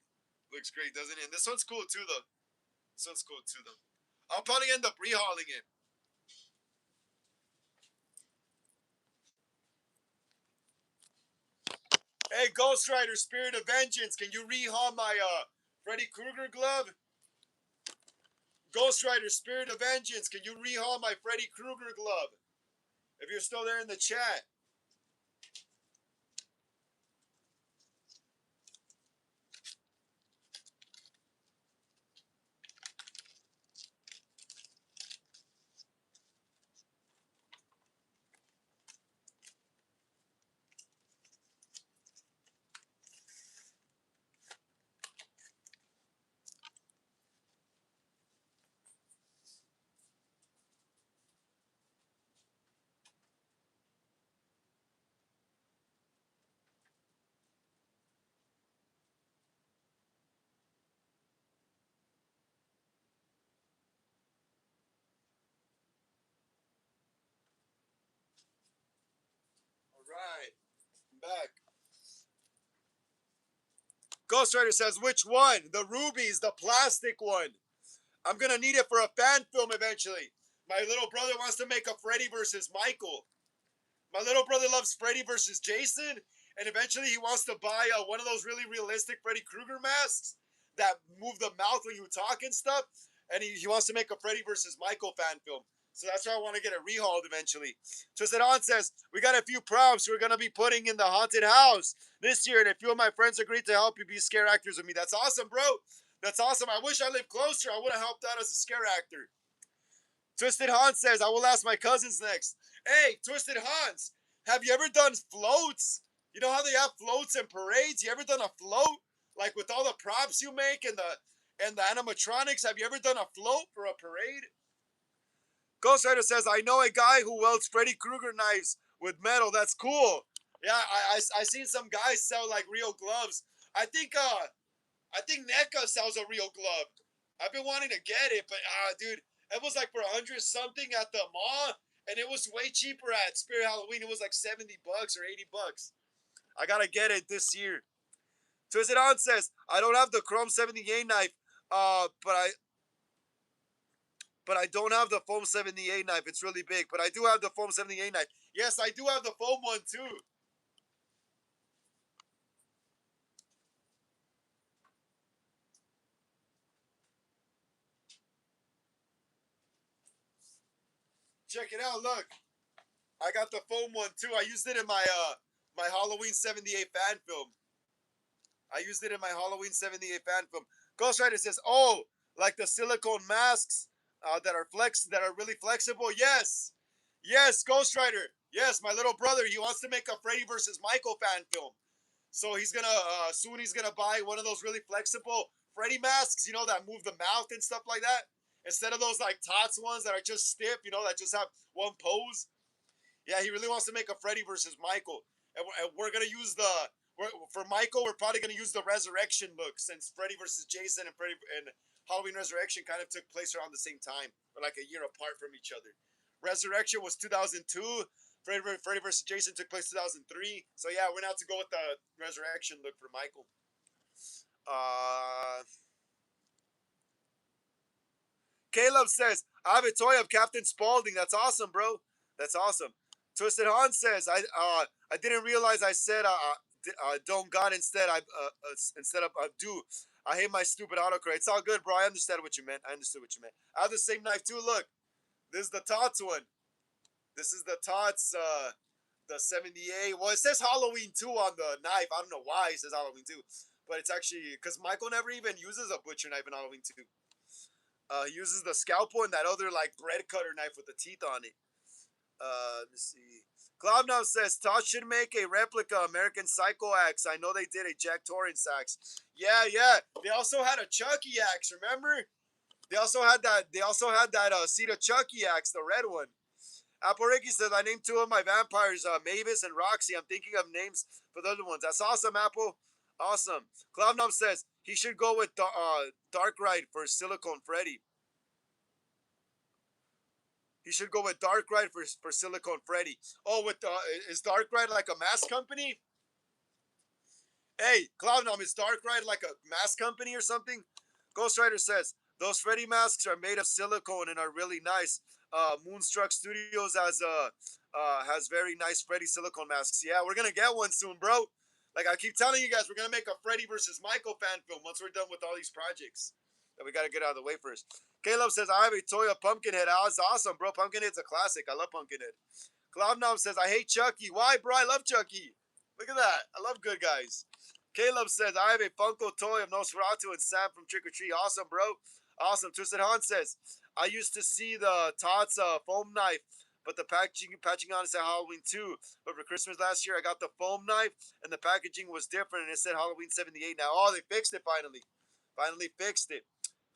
Looks great, doesn't it? And this one's cool too, though. This one's cool too, though. I'll probably end up rehauling it. Hey, Ghost Rider, Spirit of Vengeance, can you rehaul my Freddy Krueger glove? Ghost Rider, Spirit of Vengeance, can you rehaul my Freddy Krueger glove? If you're still there in the chat. All right, I'm back. Ghost Rider says, which one? The rubies, the plastic one. I'm gonna need it for a fan film eventually. My little brother wants to make a Freddy versus Michael. My little brother loves Freddy versus Jason, and eventually he wants to buy one of those really realistic Freddy Krueger masks that move the mouth when you talk and stuff. And he wants to make a Freddy versus Michael fan film. So that's why I want to get it rehauled eventually. Twisted On says, we got a few props we're going to be putting in the haunted house this year, and a few of my friends agreed to help you be scare actors with me. That's awesome, bro. That's awesome. I wish I lived closer. I would have helped out as a scare actor. Twisted Hans says, I will ask my cousins next. Hey, Twisted Hans, have you ever done floats? You know how they have floats and parades? You ever done a float? Like with all the props you make and the animatronics? Have you ever done a float for a parade? Ghost Rider says, I know a guy who welds Freddy Krueger knives with metal. That's cool. Yeah, I seen some guys sell like real gloves. I think NECA sells a real glove. I've been wanting to get it, but dude, it was like for 100 something at the mall, and it was way cheaper at Spirit Halloween. It was like $70 or $80. I gotta get it this year. Twisted On says, I don't have the Chrome 78 knife, but I don't have the foam 78 knife. It's really big, but I do have the foam 78 knife. Yes, I do have the foam one too. Check it out. Look, I got the foam one too. I used it in my Halloween 78 fan film. I used it in my Halloween 78 fan film. Ghost Rider says, oh, like the silicone masks that are really flexible. Yes. Yes, Ghost Rider. Yes, my little brother, he wants to make a Freddy versus Michael fan film. So he's gonna soon he's gonna buy one of those really flexible Freddy masks, you know, that move the mouth and stuff like that. Instead of those like Tots ones that are just stiff, you know, that just have one pose. Yeah, he really wants to make a Freddy versus Michael, and we're gonna use for Michael. We're probably gonna use the Resurrection look since Freddy versus Jason and Halloween Resurrection kind of took place around the same time, or like a year apart from each other. Resurrection was 2002. Freddy versus Jason took place 2003. So yeah, we're gonna have to go with the Resurrection look for Michael. Uh, Caleb says, I have a toy of Captain Spaulding. That's awesome, bro. That's awesome. Twisted Han says, I didn't realize I said don't got instead. Instead of do. I hate my stupid autocorrect. It's all good, bro. I understand what you meant. I understood what you meant. I have the same knife too. Look, this is the Tots one. This is the Tots. The 78. Well, it says Halloween 2 on the knife. I don't know why it says Halloween 2, but it's actually because Michael never even uses a butcher knife in Halloween 2. He uses the scalpel and that other like bread cutter knife with the teeth on it. Let me see. Cloud now says Todd should make a replica American Psycho axe. I know they did a Jack Torrance axe. Yeah, yeah. They also had a Chucky axe. Remember? They also had that. They also had that Cedar Chucky axe, the red one. Apple Ricky says I named two of my vampires, Mavis and Roxy. I'm thinking of names for the other ones. That's awesome, Apple. Awesome. Cloudnom says he should go with Dark Ride for Silicone Freddy. He should go with Dark Ride for Silicone Freddy. Oh, with is Dark Ride like a mask company? Hey, Cloudnom, is Dark Ride like a mask company or something? Ghost Rider says those Freddy masks are made of silicone and are really nice. Moonstruck Studios has very nice Freddy silicone masks. Yeah, we're gonna get one soon, bro. Like I keep telling you guys, we're gonna make a Freddy versus Michael fan film once we're done with all these projects. That we gotta get out of the way first. Caleb says I have a toy of Pumpkinhead. Oh, that's awesome, bro. Pumpkinhead's a classic. I love Pumpkinhead. Cloudnom says I hate Chucky. Why, bro? I love Chucky. Look at that. I love good guys. Caleb says I have a Funko toy of Nosferatu and Sam from Trick or Treat. Awesome, bro. Awesome. Twisted Han says I used to see the Tots foam knife, but the patching on it said Halloween 2. But for Christmas last year, I got the foam knife, and the packaging was different, and it said Halloween 78. Now, oh, they fixed it finally. Finally fixed it.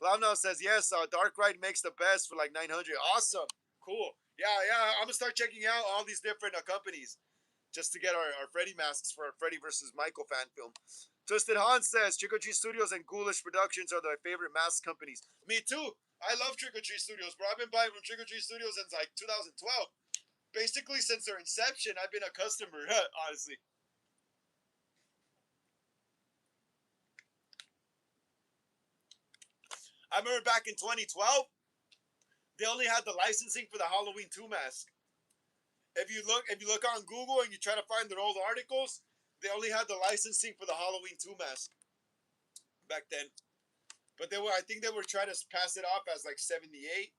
Flamnow says yes. Dark Ride makes the best for like 900. Awesome. Cool. Yeah, yeah. I'm gonna start checking out all these different companies just to get our Freddy masks for our Freddy versus Michael fan film. Twisted Han says Trick or Treat Studios and Ghoulish Productions are my favorite mask companies. Me too. I love Trick or Treat Studios, bro. I've been buying from Trick or Treat Studios since like 2012. Basically, since their inception, I've been a customer, honestly. I remember back in 2012, they only had the licensing for the Halloween 2 mask. If you look on Google and you try to find their old articles, they only had the licensing for the Halloween 2 mask back then. But I think they were trying to pass it off as like 78.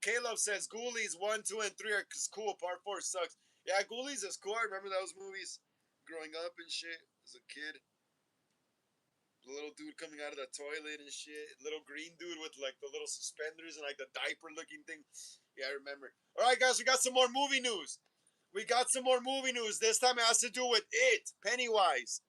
Caleb says Ghoulies 1, 2, and 3 are cool. Part 4 sucks. Yeah, Ghoulies is cool. I remember those movies growing up and shit as a kid. The little dude coming out of the toilet and shit. Little green dude with like the little suspenders and like the diaper looking thing. Yeah, I remember. All right, guys, we got some more movie news. We got some more movie news. This time it has to do with It, Pennywise.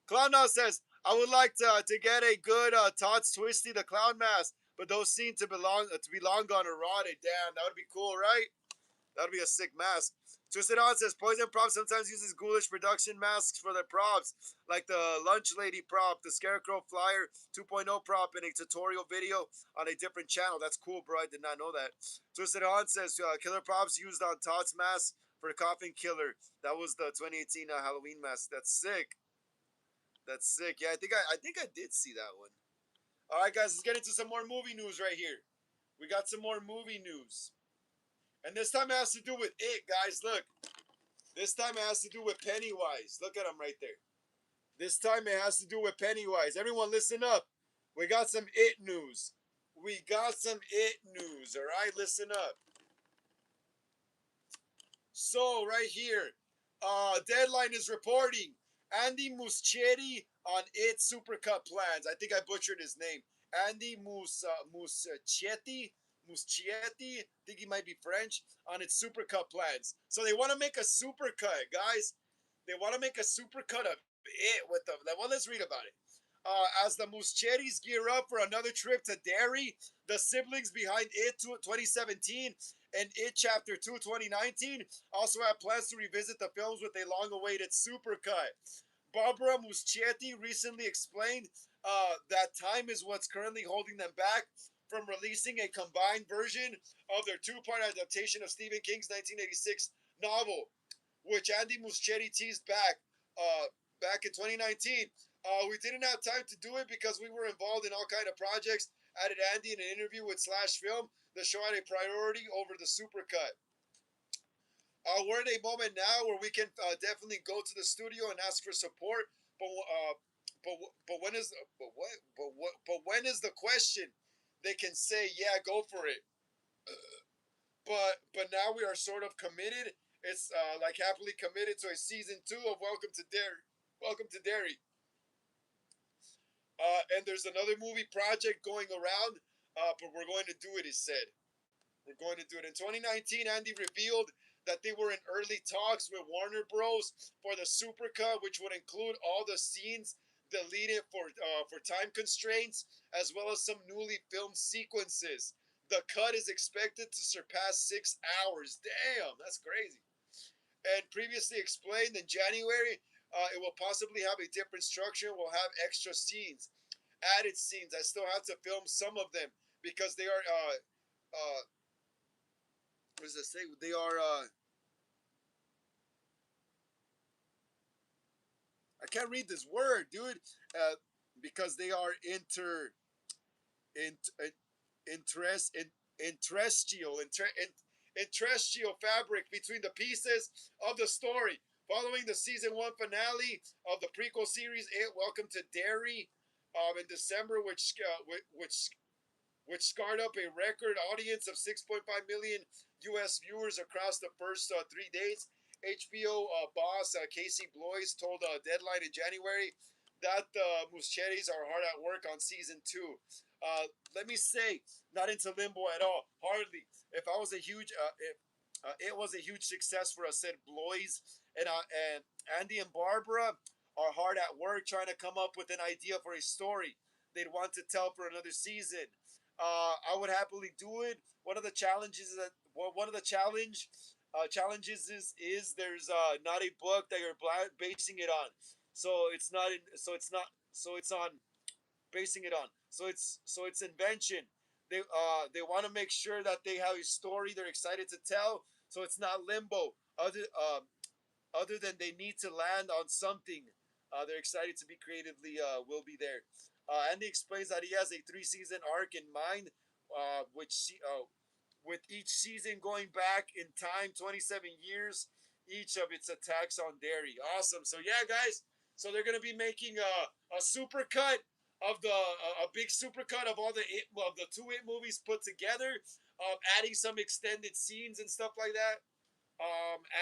Clown now says, I would like to get a good Todd's Twisty the Clown mask, but those seem to be long gone or rotted. Damn, that would be cool, right? That would be a sick mask. Twisted On says Poison Props sometimes uses ghoulish production masks for their props, like the Lunch Lady prop, the Scarecrow Flyer 2.0 prop in a tutorial video on a different channel. That's cool, bro. I did not know that. Twisted On says Killer Props used on Todd's mask for Coffin Killer. That was the 2018 Halloween mask. That's sick. That's sick. Yeah, I think I did see that one. All right, guys, let's get into some more movie news right here. We got some more movie news. And this time it has to do with It, guys. Look. This time it has to do with Pennywise. Look at him right there. This time it has to do with Pennywise. Everyone listen up. We got some It news. We got some It news, all right? Listen up. So, right here, Deadline is reporting Andy Muschietti on It Supercut plans. I think I butchered his name. Andy Muschietti. Muschietti, I think he might be French, on its supercut plans. So they want to make a supercut, guys. They want to make a supercut of It with them. Well, let's read about it. As the Muschettis gear up for another trip to Derry, the siblings behind It 2017 And It Chapter 2 2019 also had plans to revisit the films with a long awaited supercut. Barbara Muschietti recently explained that time is what's currently holding them back from releasing a combined version of their two-part adaptation of Stephen King's 1986 novel, which Andy Muschietti teased back in 2019. We didn't have time to do it because we were involved in all kind of projects. Added Andy in an interview with Slash Film. The show had a priority over the supercut. We're in a moment now where we can definitely go to the studio and ask for support, but when is when is the question? They can say, yeah, go for it. But now we are sort of committed. It's like happily committed to a season 2 of Welcome to Derry. Welcome to Derry. And there's another movie project going around, but we're going to do it. He said. We're going to do it. In 2019, Andy revealed that they were in early talks with Warner Bros. For the supercut, which would include all the scenes deleted for time constraints, as well as some newly filmed sequences. The cut is expected to surpass 6 hours. Damn, that's crazy. And previously explained in January, it will possibly have a different structure. Will have extra scenes, added scenes. I still have to film some of them because they are what does it say? They are I can't read this word, dude. Because they are in, interest in interestial fabric between the pieces of the story. Following the season 1 finale of the prequel series, It Welcome to Derry, in December, which scarred up a record audience of 6.5 million U.S. viewers across the first 3 days. HBO boss Casey Bloys told Deadline in January that the Muschettis are hard at work on season 2. Let me say, not into limbo at all. Hardly. If I was a huge, if it was a huge success for us, said Bloys, and Andy and Barbara are hard at work trying to come up with an idea for a story they'd want to tell for another season. I would happily do it. One of the challenges that one of the challenges is there's not a book that you're basing it on, so it's not in, so it's on basing it on. So it's invention. They want to make sure that they have a story they're excited to tell, so it's not limbo. Other than they need to land on something, they're excited to be creatively will be there. Andy explains that he has a 3 season arc in mind, with each season going back in time 27 years, each of its attacks on Derry. Awesome. So yeah, guys. So they're gonna be making a super cut of a big super cut of all the 2 It movies put together, adding some extended scenes and stuff like that,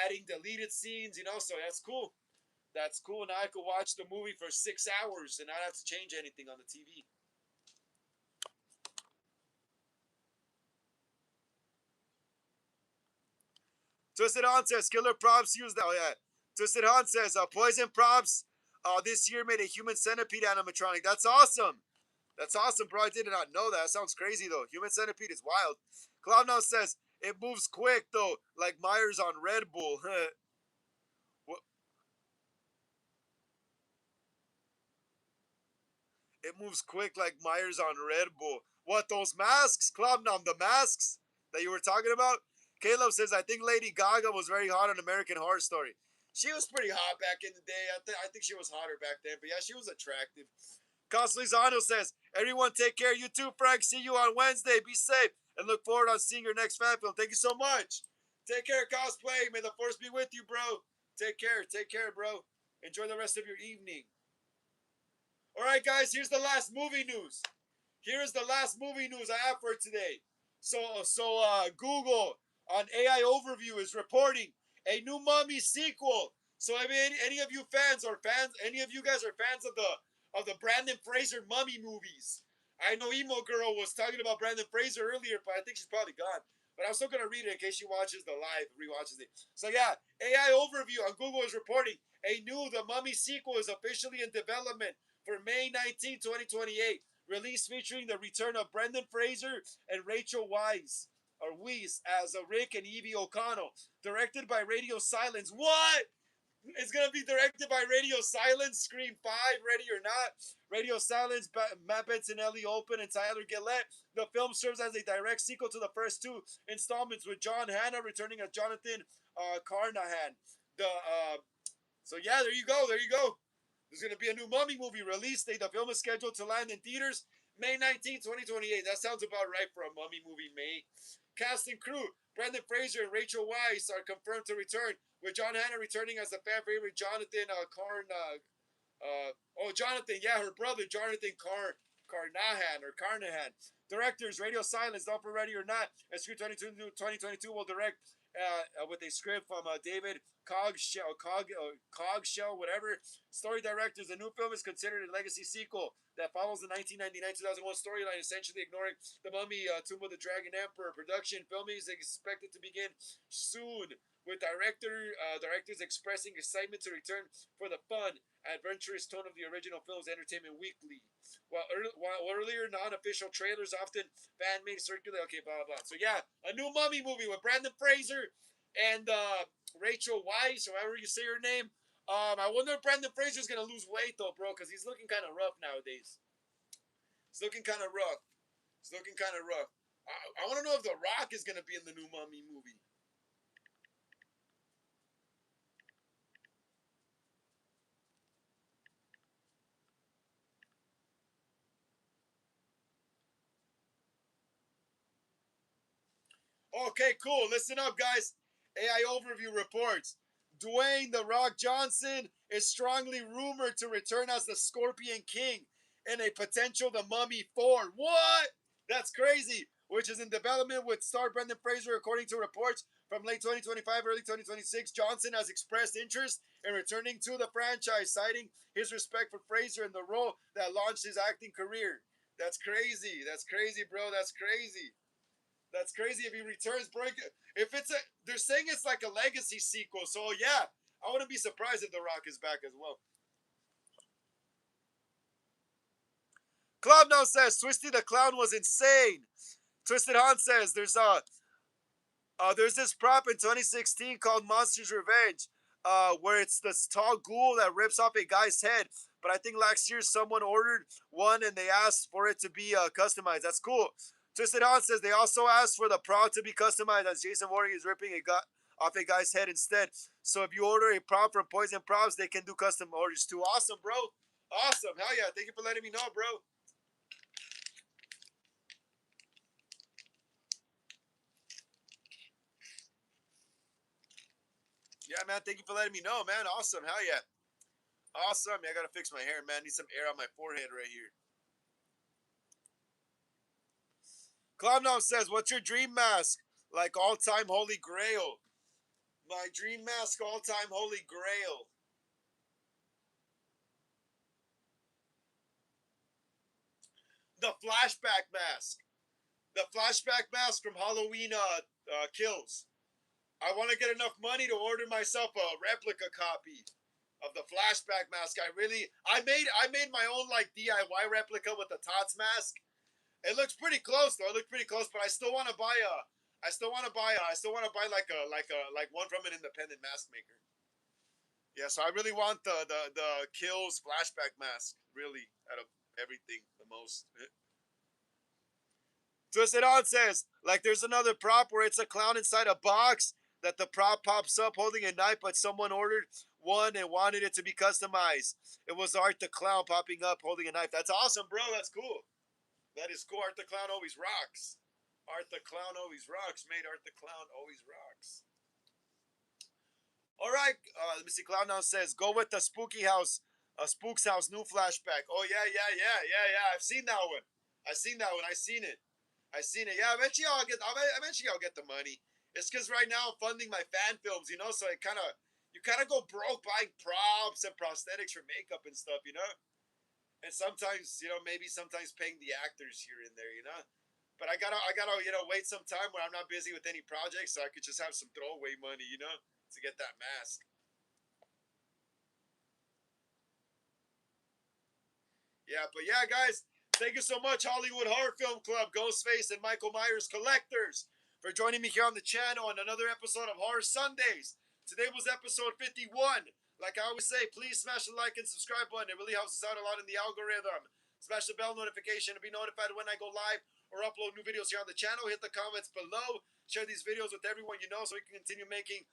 adding deleted scenes. So that's cool. That's cool. Now I could watch the movie for 6 hours and not have to change anything on the TV. Twisted Han says killer props used. Oh yeah. Twisted Han says poison props. This year made a human centipede animatronic. That's awesome. That's awesome, bro. I did not know that. That sounds crazy though. Human centipede is wild. Cloud says it moves quick though, like Myers on Red Bull. It moves quick like Myers on Red Bull. What, those masks? Clubnum, the masks that you were talking about? Caleb says, I think Lady Gaga was very hot on American Horror Story. She was pretty hot back in the day. I think she was hotter back then. But yeah, she was attractive. Coslizano says, everyone take care. You too, Frank. See you on Wednesday. Be safe. And look forward on seeing your next fan film. Thank you so much. Take care, Cosplay. May the force be with you, bro. Take care. Take care, bro. Enjoy the rest of your evening. All right, guys, here's the last movie news. Here is the last movie news I have for today. Google on AI Overview is reporting a new Mummy sequel. So, I mean, any of you fans, any of you guys are fans of the Brandon Fraser Mummy movies. I know Emo Girl was talking about Brandon Fraser earlier, but I think she's probably gone. But I'm still gonna read it in case she watches the live, rewatches it. So yeah, AI Overview on Google is reporting a new The Mummy sequel is officially in development for May 19, 2028. Release featuring the return of Brendan Fraser and Rachel Weisz. or Weiss as Rick and Evie O'Connell. Directed by Radio Silence. What? It's gonna be directed by Radio Silence. Scream 5, Ready or Not. Radio Silence, Matt Bensinelli Open, and Tyler Gillette. The film serves as a direct sequel to the first two installments, with John Hannah returning as Jonathan Carnahan. So yeah, there you go. There you go. There's gonna be a new Mummy movie release date. The film is scheduled to land in theaters May 19, 2028. That sounds about right for a Mummy movie, May. Cast and crew: Brendan Fraser and Rachel Weisz are confirmed to return, with John Hannah returning as the fan favorite Jonathan Jonathan, yeah, her brother, Jonathan Carnahan. Directors: Radio Silence, Not for Ready or Not, and Screen 2022 will direct with a script from David Cogshell, whatever. Story directors: the new film is considered a legacy sequel that follows the 1999-2001 storyline, essentially ignoring the Mummy, Tomb of the Dragon Emperor. Production filming is expected to begin soon, with directors expressing excitement to return for the fun, adventurous tone of the original film's Entertainment Weekly. While earlier non-official trailers often fan-made circulate. Okay, blah, blah, blah. So yeah, a new Mummy movie with Brendan Fraser and Rachel Weisz, or however you say her name. I wonder if Brendan Fraser's going to lose weight, though, bro, because he's looking kind of rough nowadays. He's looking kind of rough. I want to know if The Rock is going to be in the new Mummy movie. Okay, cool. Listen up, guys. AI Overview reports. Dwayne "The Rock" Johnson is strongly rumored to return as the Scorpion King in a potential The Mummy 4. What? That's crazy. Which is in development with star Brendan Fraser, according to reports from late 2025, early 2026. Johnson has expressed interest in returning to the franchise, citing his respect for Fraser and the role that launched his acting career. That's crazy. That's crazy, bro. That's crazy. That's crazy if he returns, bro. If it's they're saying it's like a legacy sequel, so yeah, I wouldn't be surprised if The Rock is back as well. Club now says Twisty the Clown was insane. Twisted Han says there's this prop in 2016 called Monsters Revenge, where it's this tall ghoul that rips off a guy's head. But I think last year someone ordered one and they asked for it to be customized. That's cool. Twisted On says they also asked for the prop to be customized, as Jason Voorhees is ripping off a guy's head instead. So if you order a prop from Poison Props, they can do custom orders too. Awesome, bro. Awesome. Hell yeah. Thank you for letting me know, bro. Yeah, man. Thank you for letting me know, man. Awesome. Hell yeah. Awesome. Yeah, I gotta fix my hair, man. Need some air on my forehead right here. Cloudnom says, "What's your dream mask? Like all-time holy grail." My dream mask, all-time holy grail. The flashback mask. The flashback mask from Halloween Kills. I want to get enough money to order myself a replica copy of the flashback mask. I made my own like DIY replica with the Tots mask. It looks pretty close though. It looks pretty close, but I still want to buy like one from an independent mask maker. Yeah, so I really want the Kills flashback mask, really, out of everything the most. Twisted On says, like there's another prop where it's a clown inside a box that the prop pops up holding a knife, but someone ordered one and wanted it to be customized. It was Art the Clown popping up holding a knife. That's awesome, bro. That's cool. That is cool. Art the Clown always rocks. Art the Clown always rocks, mate. Art the Clown always rocks. All right. Let me see. Clown now says, go with the Spooky House, Spook's House new flashback. Oh, yeah. I've seen that one. I seen that one. I seen it. Yeah, eventually I'll get the money. It's because right now I'm funding my fan films, so you kind of go broke buying props and prosthetics for makeup and stuff, and sometimes, maybe sometimes paying the actors here and there. But I gotta, wait some time when I'm not busy with any projects so I could just have some throwaway money, to get that mask. Yeah, but yeah, guys, thank you so much, Hollywood Horror Film Club, Ghostface, and Michael Myers collectors, for joining me here on the channel on another episode of Horror Sundays. Today was episode 51. Like I always say, please smash the like and subscribe button. It really helps us out a lot in the algorithm. Smash the bell notification to be notified when I go live or upload new videos here on the channel. Hit the comments below. Share these videos with everyone you know so we can continue making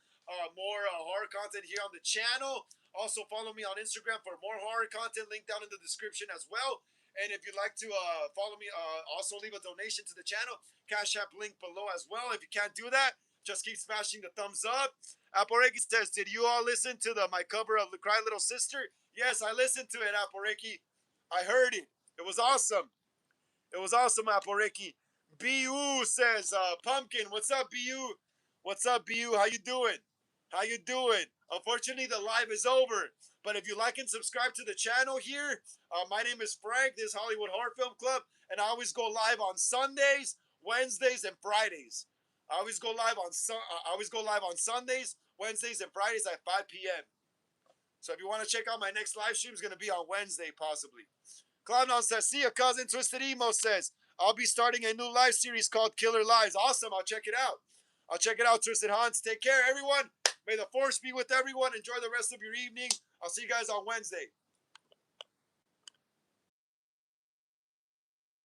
more horror content here on the channel. Also, follow me on Instagram for more horror content. Link down in the description as well. And if you'd like to follow me, also leave a donation to the channel. Cash App link below as well. If you can't do that, just keep smashing the thumbs up. Aporeki says, did you all listen to my cover of The Cry Little Sister? Yes, I listened to it, Aporeki. I heard it. It was awesome. It was awesome, Aporeki. BU says, Pumpkin, what's up, BU? What's up, BU? How you doing? How you doing? Unfortunately, the live is over. But if you like and subscribe to the channel here, my name is Frank. This is Hollywood Horror Film Club. And I always go live on Sundays, Wednesdays, and Fridays. I always go live on Sundays, Wednesdays, and Fridays at 5 p.m. So if you want to check out my next live stream, it's going to be on Wednesday, possibly. Clown says, see ya, cousin. Twisted Emo says, I'll be starting a new live series called Killer Lives. Awesome. I'll check it out. I'll check it out, Twisted Hans. Take care, everyone. May the force be with everyone. Enjoy the rest of your evening. I'll see you guys on Wednesday.